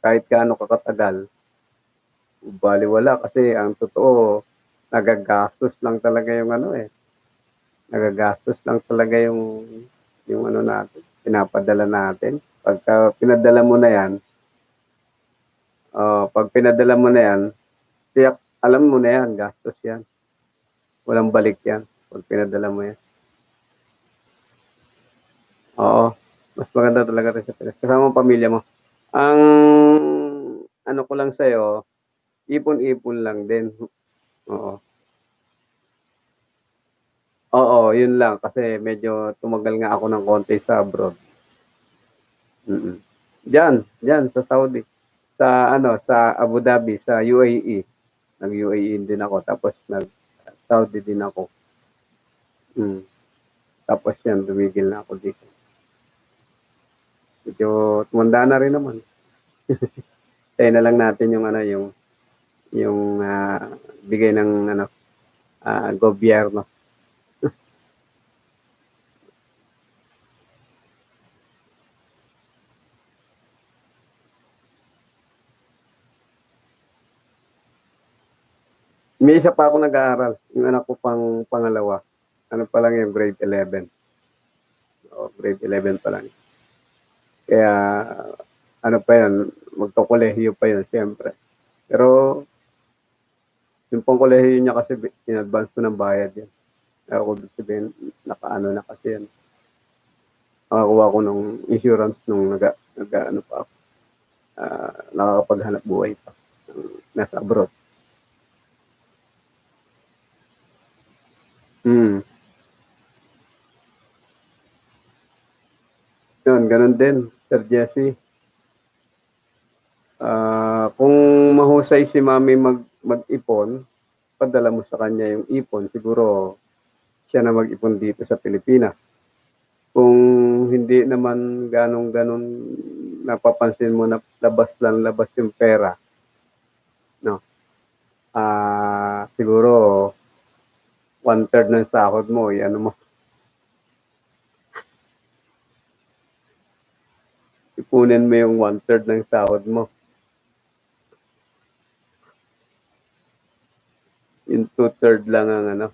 kahit gaano ka katagal, baliwala kasi ang totoo, nagagastos lang talaga yung ano eh. Nagagastos lang talaga yung ano natin, pinapadala natin. Pagka pinadala mo na yan, pag pinadala mo na yan, tiyak, alam mo na yan, gastos yan. Walang balik yan pag pinadala mo yan. Oo, mas maganda talaga rin sa Pinas. Kasama mo pamilya mo. Ang ano ko lang sa'yo, ipon-ipon lang din. Oo. Oo, yun lang kasi medyo tumagal nga ako ng konti sa abroad. Mm. Diyan sa Saudi. Sa ano, sa Abu Dhabi, sa UAE. Nag-UAE din ako tapos nag-Saudi din ako. Mm. Tapos yan, tumigil na ako dito. Medyo tumanda na rin naman. Tayo na lang natin yung ano, yung bigay ng ano, gobyerno. May isa pa ako nag-aaral. Yung anak ko pangalawa. Ano pa lang yung grade 11. O, grade 11 pa lang. Kaya, ano pa yan, magkakolehiyo pa yun, siyempre. Pero, yung pangkolehiyo niya kasi, in-advance ko ng bayad yan. Kaya ako sabihin, nakaano na kasi yan. Nakakuha ko ng insurance nung ano pa ako. Nakakapaghanap buhay pa. Nasa abroad. Hmm. Yun, ganun din, Sir Jesse. Kung mahusay si mami mag-ipon, padala mo sa kanya yung ipon, siguro siya na mag-ipon dito sa Pilipinas. Kung hindi naman ganong-ganon napapansin mo na labas lang labas yung pera, no? Siguro 1/3 ng sahod mo, ano mo, ipunin mo yung 1/3 ng sahod mo. Yung 2/3 lang ang ano,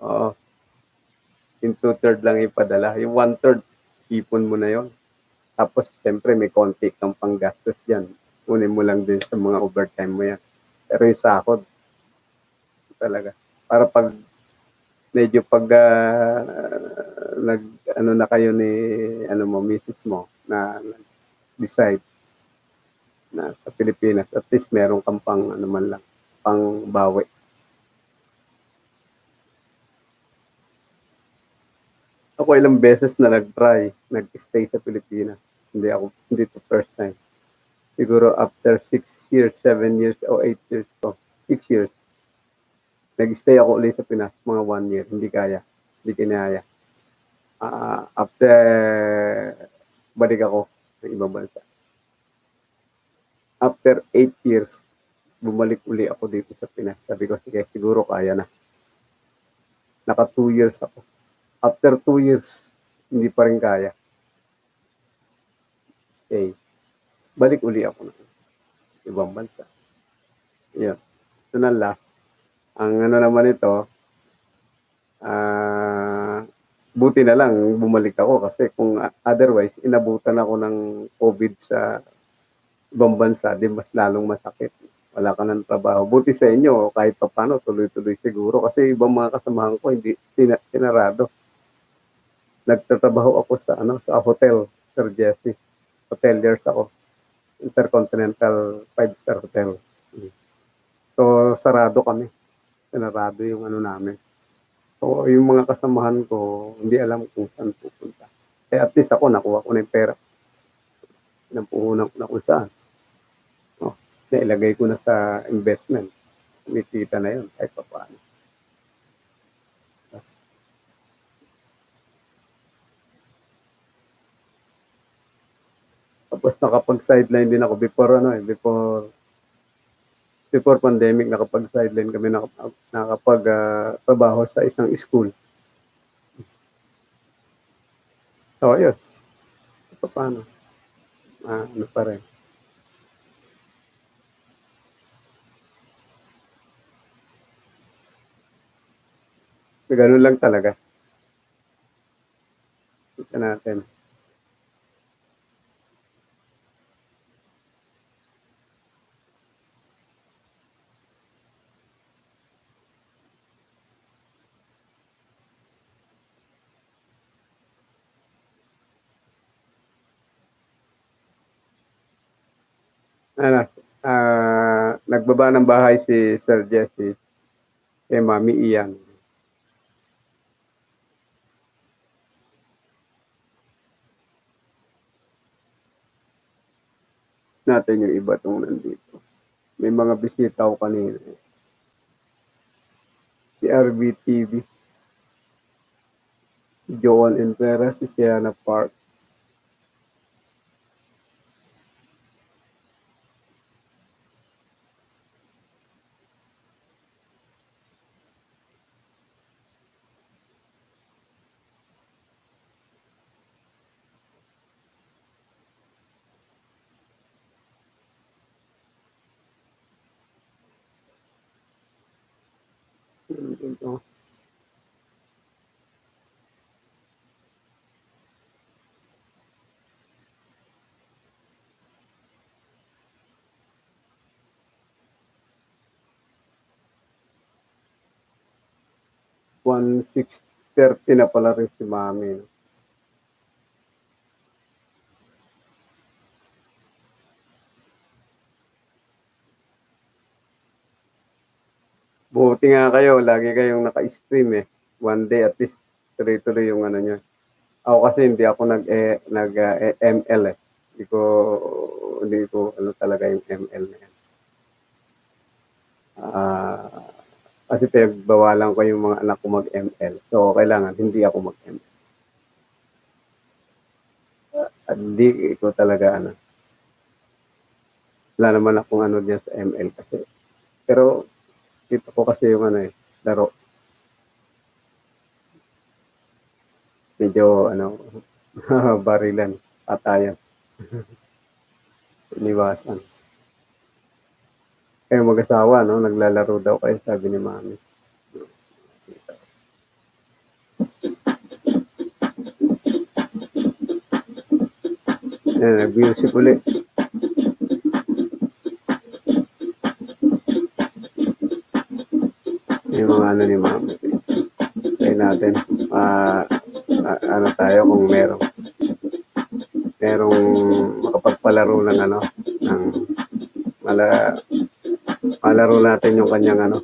oo, yung 2/3 lang ipadala. Yung 1/3, ipon mo na yon. Tapos, siyempre, may konti kang panggastos dyan. Kunin mo lang din sa mga overtime mo yan. Pero yung sahod, talaga. Para pag, medyo pag, nag, ano na kayo ni, ano mo, misis mo, na decide na sa Pilipinas, at least meron kang pang, ano man lang, pang bawi. ako ilang beses na nag-stay sa Pilipinas. Hindi to first time. Siguro after 6 years, 7 years, o 8 years ko, 6 years, nag-stay ako ulit sa Pinas, mga 1 year, hindi kinaya. After, balik ako sa ibang bansa. After 8 years, bumalik uli ako dito sa Pinas. Sabi ko, sige, siguro kaya na. Naka 2 years ako. After 2 years, hindi pa rin kaya. Stay. Balik uli ako ng ibang bansa. Yan. Ito na last. Ang ano naman ito, buti na lang bumalik ako kasi kung otherwise, inabutan ako ng COVID sa ibang bansa, di mas lalong masakit. Wala ka ng trabaho. Buti sa inyo, kahit pa paano, tuloy-tuloy siguro. Kasi ibang mga kasamahan ko, hindi sinarado. Nagtatrabaho ako sa hotel, Sir Jesse. Hoteliers ako. Intercontinental 5-star hotel. So, sarado kami. Sinarado yung namin. So, yung mga kasamahan ko, hindi alam kung saan pupunta. Eh, at least ako, nakuha ko na yung pera. Napuhunan ko na kung saan. Nailagay ko na sa investment. Kumikita na yun, kahit pa paano. Tapos nakapag-sideline din ako before pandemic, nakapag-sideline kami, nakapag-trabaho sa isang school. So, ayun. Paano? Ano pa rin. Ganun lang talaga. Kita natin. Nagbaba ng bahay si Sir Jesse kay Mami Ian. Natin yung iba tong nandito. May mga bisita ko kanina. Si RBTV. Joan Entera, si Sienna Park. Ito. One 6:30 na pala rin si Mami. Buti nga kayo, lagi kayong naka-stream eh. One day at least tuloy-tuloy yung nyo. Ako kasi hindi ako nag-ML eh. Hindi ko talaga yung ML na yan. Kasi pinagbawalan ko yung mga anak ko mag-ML. So, kailangan hindi ako mag-ML. At hindi ko talaga wala naman akong diyan sa ML kasi. Pero, kita ko kasi yung laro. Medyo, barilan, patayan. Iniwasan. Kayo mag-asawa, naglalaro daw kayo, sabi ni Mami. Nag-music ulit. Yung mga ni Mami. Kaya natin, tayo kung merong makapagpalaro ng malaro natin yung kanyang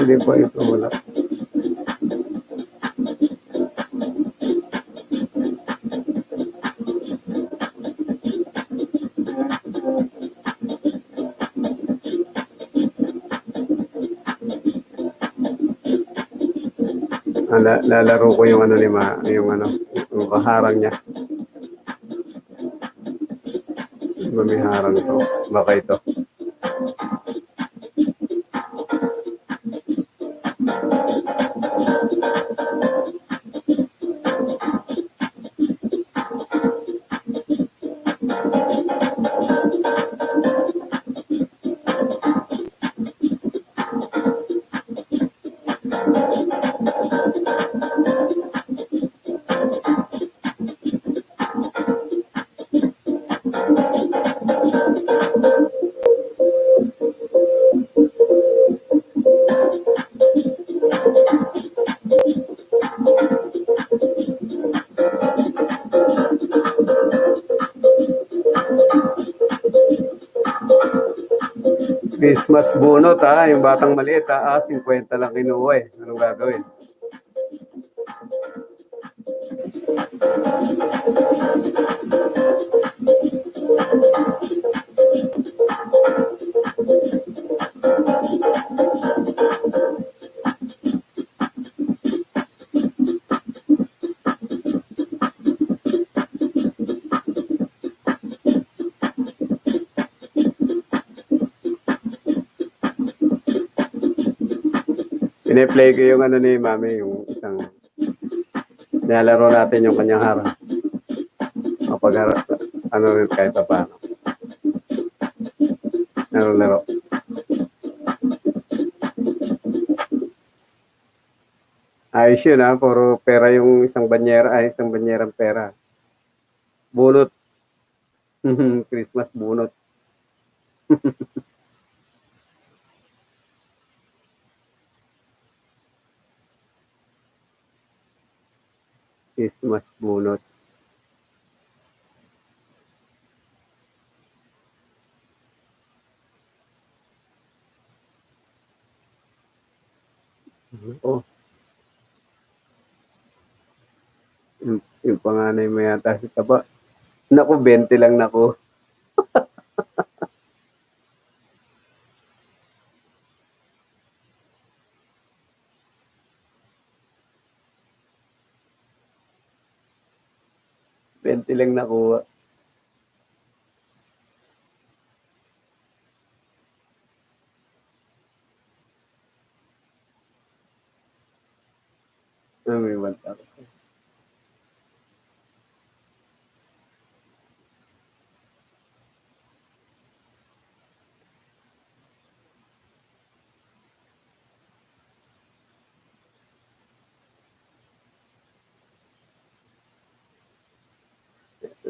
Hindi po ito wala. Lalaro ko yung ano ni yung ano, yung kaharang niya. Diba may harang ito? Baka ito. Christmas bunot yung batang maliit 50 lang kinuha eh. Anong gagawin? Pine-play ko yung ano ni Mami, yung isang nilalaro natin yung kanyang harang. Kapag ano rin kahit pa paano. Laro-laro. Ayos yun puro pera yung isang banyerang pera. Bunot. Christmas bunot. Christmas bunot. Oh. Yung panganay mo yata si Taba. Naku, 20 lang naku. Bente lang nakuha. May 1,000.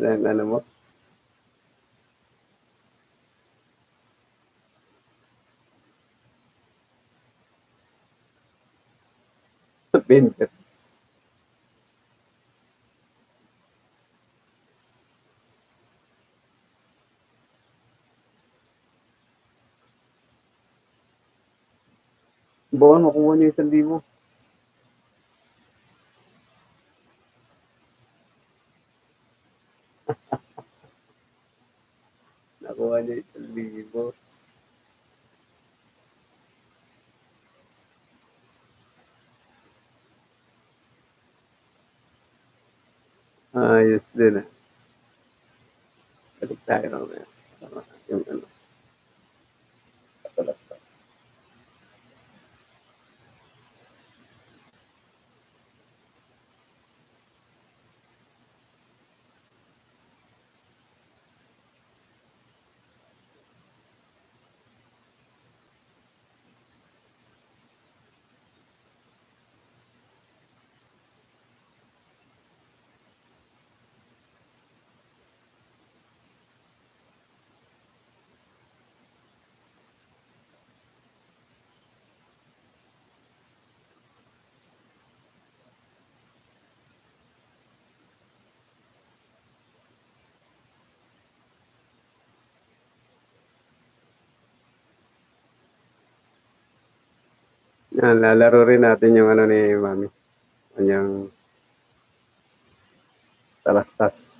Ano mo? Bente. Baka makuha niyo 1,000. Nakuha niyo 1,000. Ayos din Balik tayo lang na yung ano. Yan, lalaro rin natin yung ano ni Mami. Yung talastas.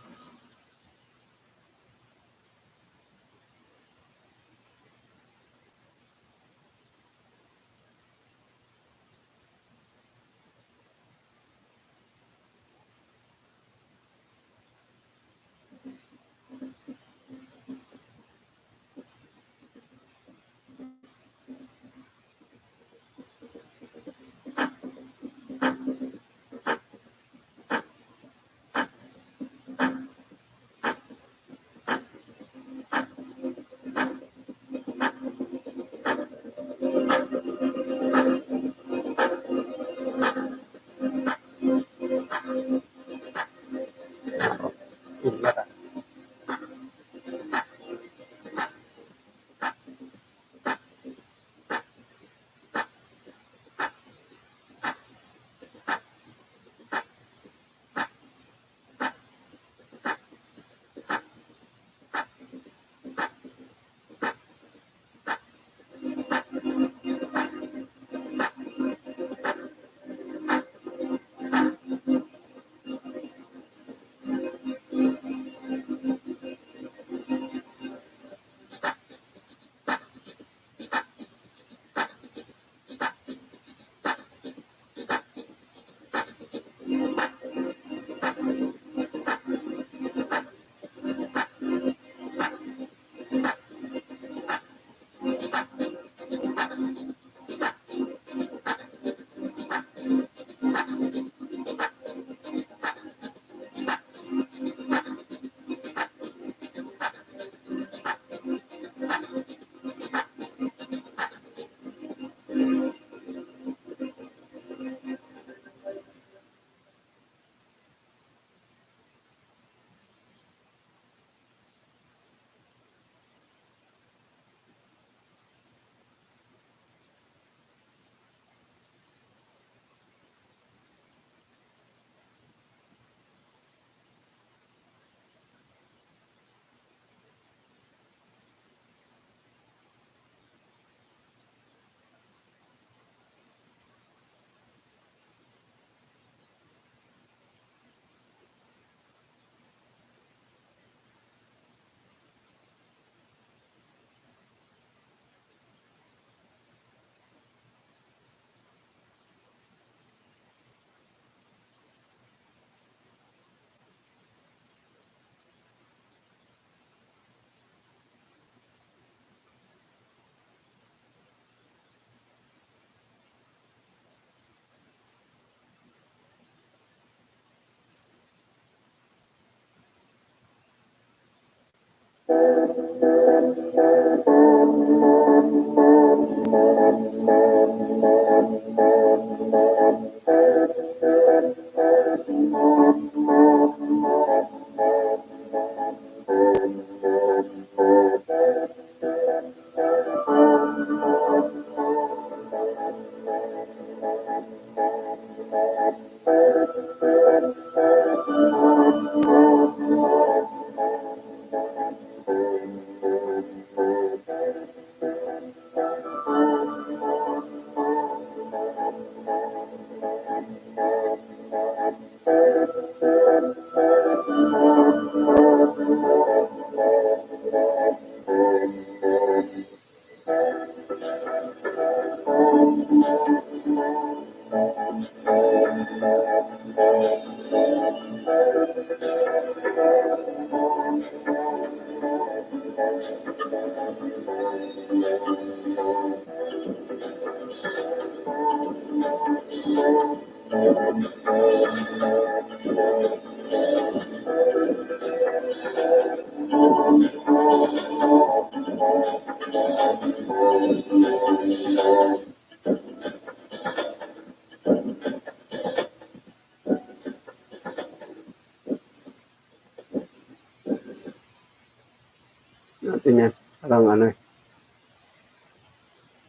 Natin yan. Parang ano eh.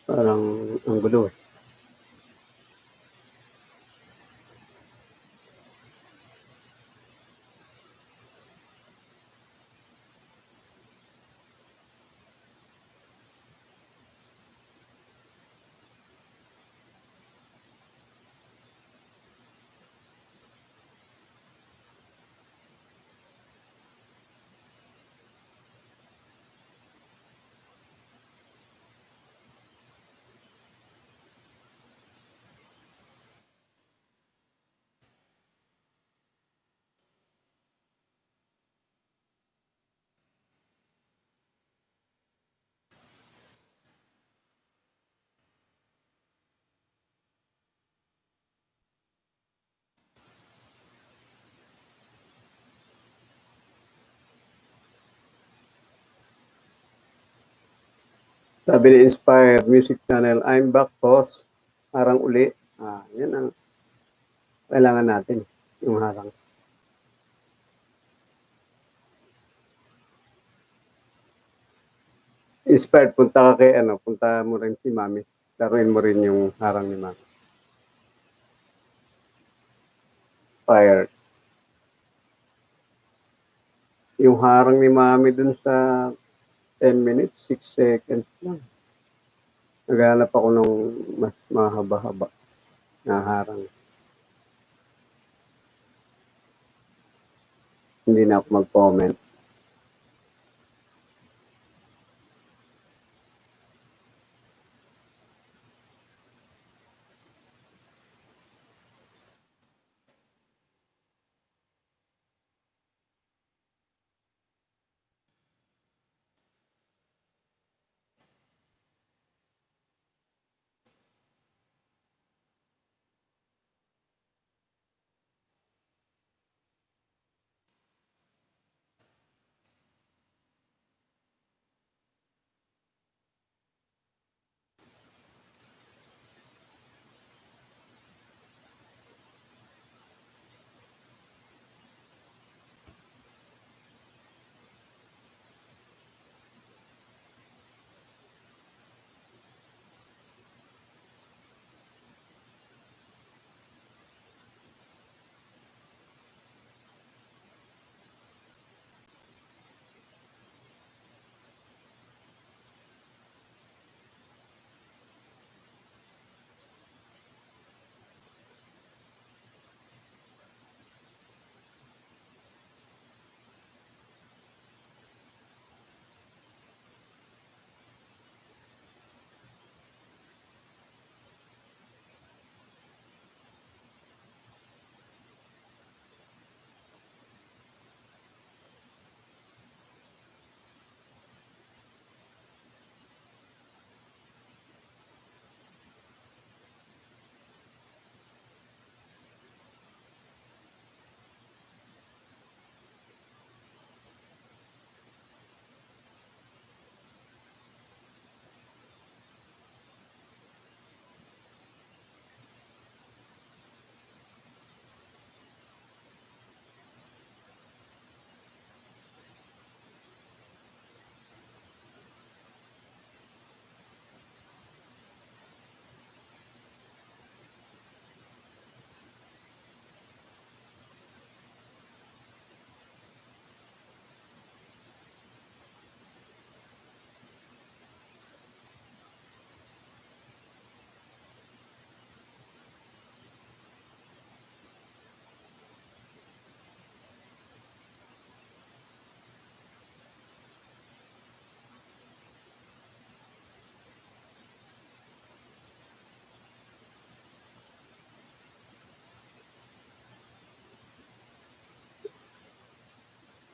Parang ang gulo eh. Sabi ni Inspired Music Channel, I'm back, boss. Harang uli. Yan ang kailangan natin, yung harang. Inspired, punta ka kay punta mo rin si Mami. Laruin mo rin yung harang ni Mami. Fire. Yung harang ni Mami dun sa 10 minutes, 6 seconds lang. Naghanap ako ng mas mahaba-haba na harang. Hindi na ako mag-comment.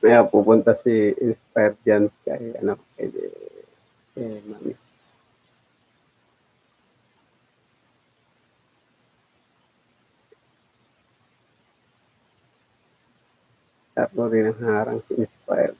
Kaya pupunta si Inspired dyan kay Mami. Tapos rin ang harang si Inspired.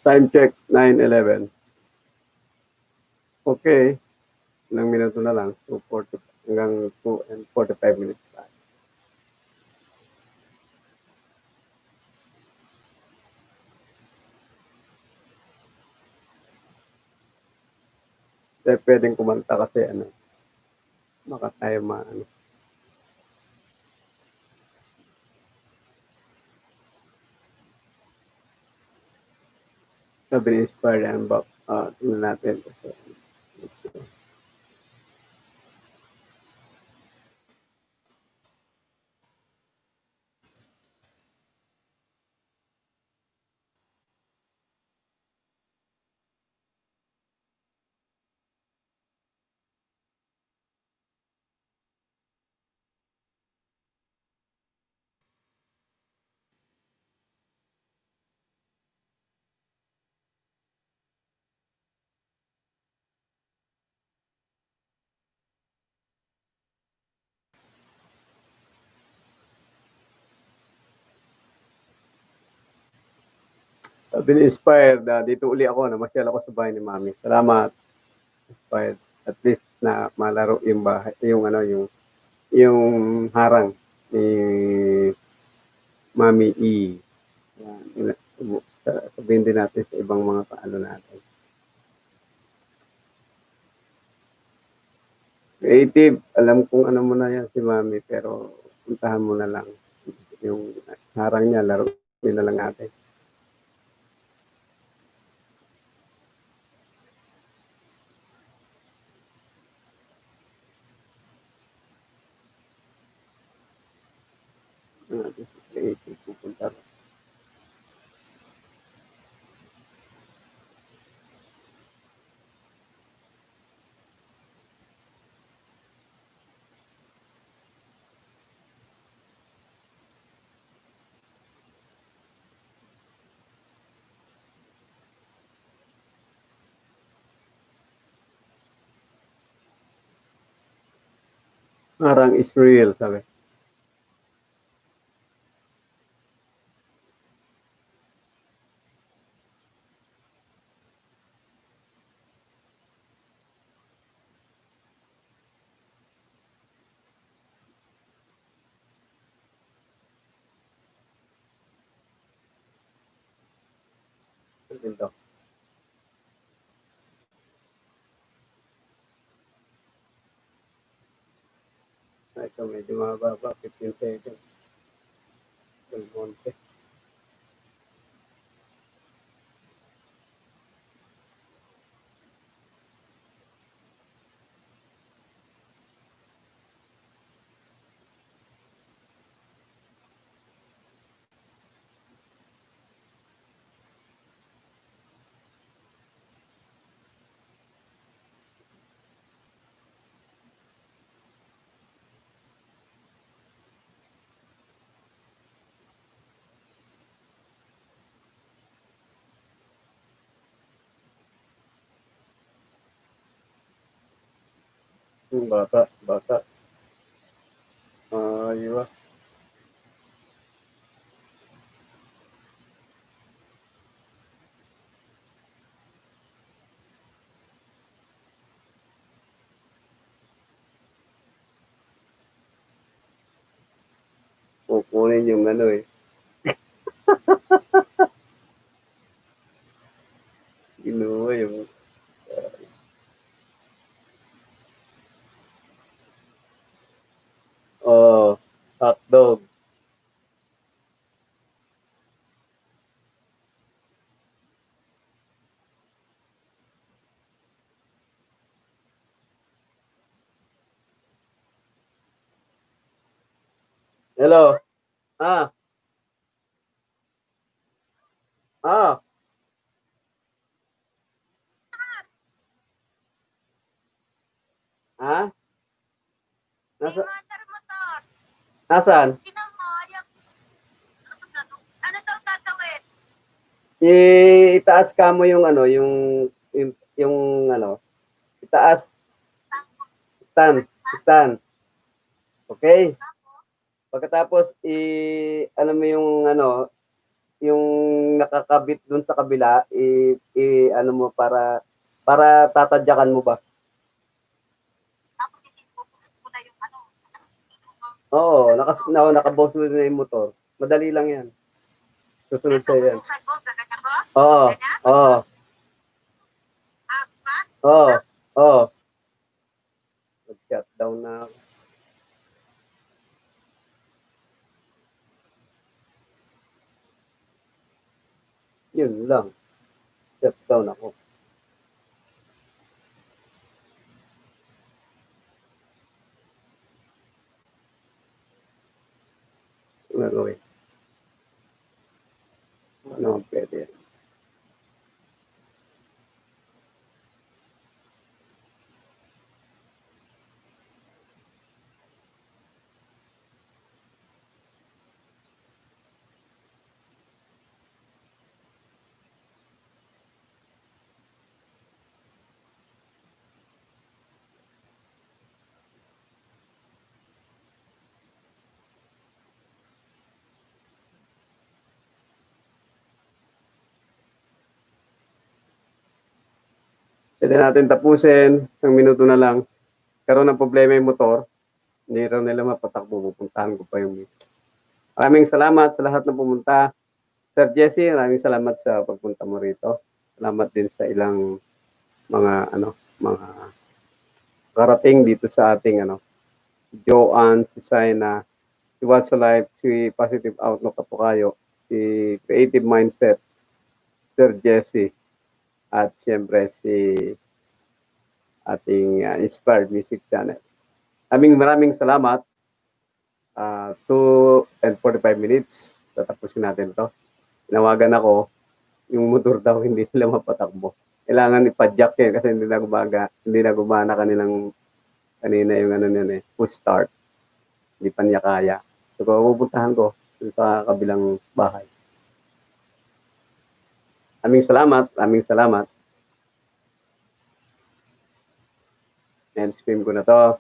Time check, 9:11. Okay. Ilang minuto na lang. 2:40 hanggang 2:45. Hindi pwedeng kumanta kasi baka tayo maano. Sabi ni Inspire yan, tingnan natin. Sabi ni Inspired, dito uli ako, namasyal ako sa bahay ni Mami. Salamat, Inspired. At least na malaro yung bahay, yung harang ni Mami E. Yan, sabihin din natin sa ibang mga paano natin. Creative, alam kong ano mo na yan si Mami, pero puntahan mo na lang. Yung harang niya, laro na lang natin. Creative, pupunta rin. Harang is real, sabi. Ito. Ito medyo mababa, 15 seconds. Monte. Yung bata. Iwa. Kukunin yung Kinuha yung hotdog. Hello. Ah. Ah. Ha? Nasa, nasaan? Itaas ka mo yung yung itaas stand. Okay? Pagkatapos ano mo yung yung nakakabit dun sa kabila, ano mo para tatadyakan mo ba? Oo, nakabox mo na yung motor. Madali lang yan. Susunod sa'yo yan. Oo, oo, oo, oo. Nag-shutdown na ako. Yun lang. Shutdown ako. Ano gawin? Ano ang pwede yan? Pwede natin tapusin. Isang minuto na lang. Karoon ng problema yung motor. Hindi raw nila mapatakbo. Pupuntahan ko pa yung meet. Maraming salamat sa lahat ng pumunta. Sir Jesse, maraming salamat sa pagpunta mo rito. Salamat din sa ilang mga karating dito sa ating Joanne, si Saina, si What's Life, si Positive Outlook Kapukayo, si Creative Mindset, Sir Jesse, at siyempre si ating Inspired Music Channel. Maraming salamat. 2 and 45 minutes. Tatapusin natin to. Tinawagan ako, yung motor daw hindi nila mapatakbo. Kailangan ipa-jack kasi hindi na gumana kanina yung push start. Hindi pa niya kaya. So, pupuntahan ko sa kabilang bahay. Aming salamat. End stream ko na to.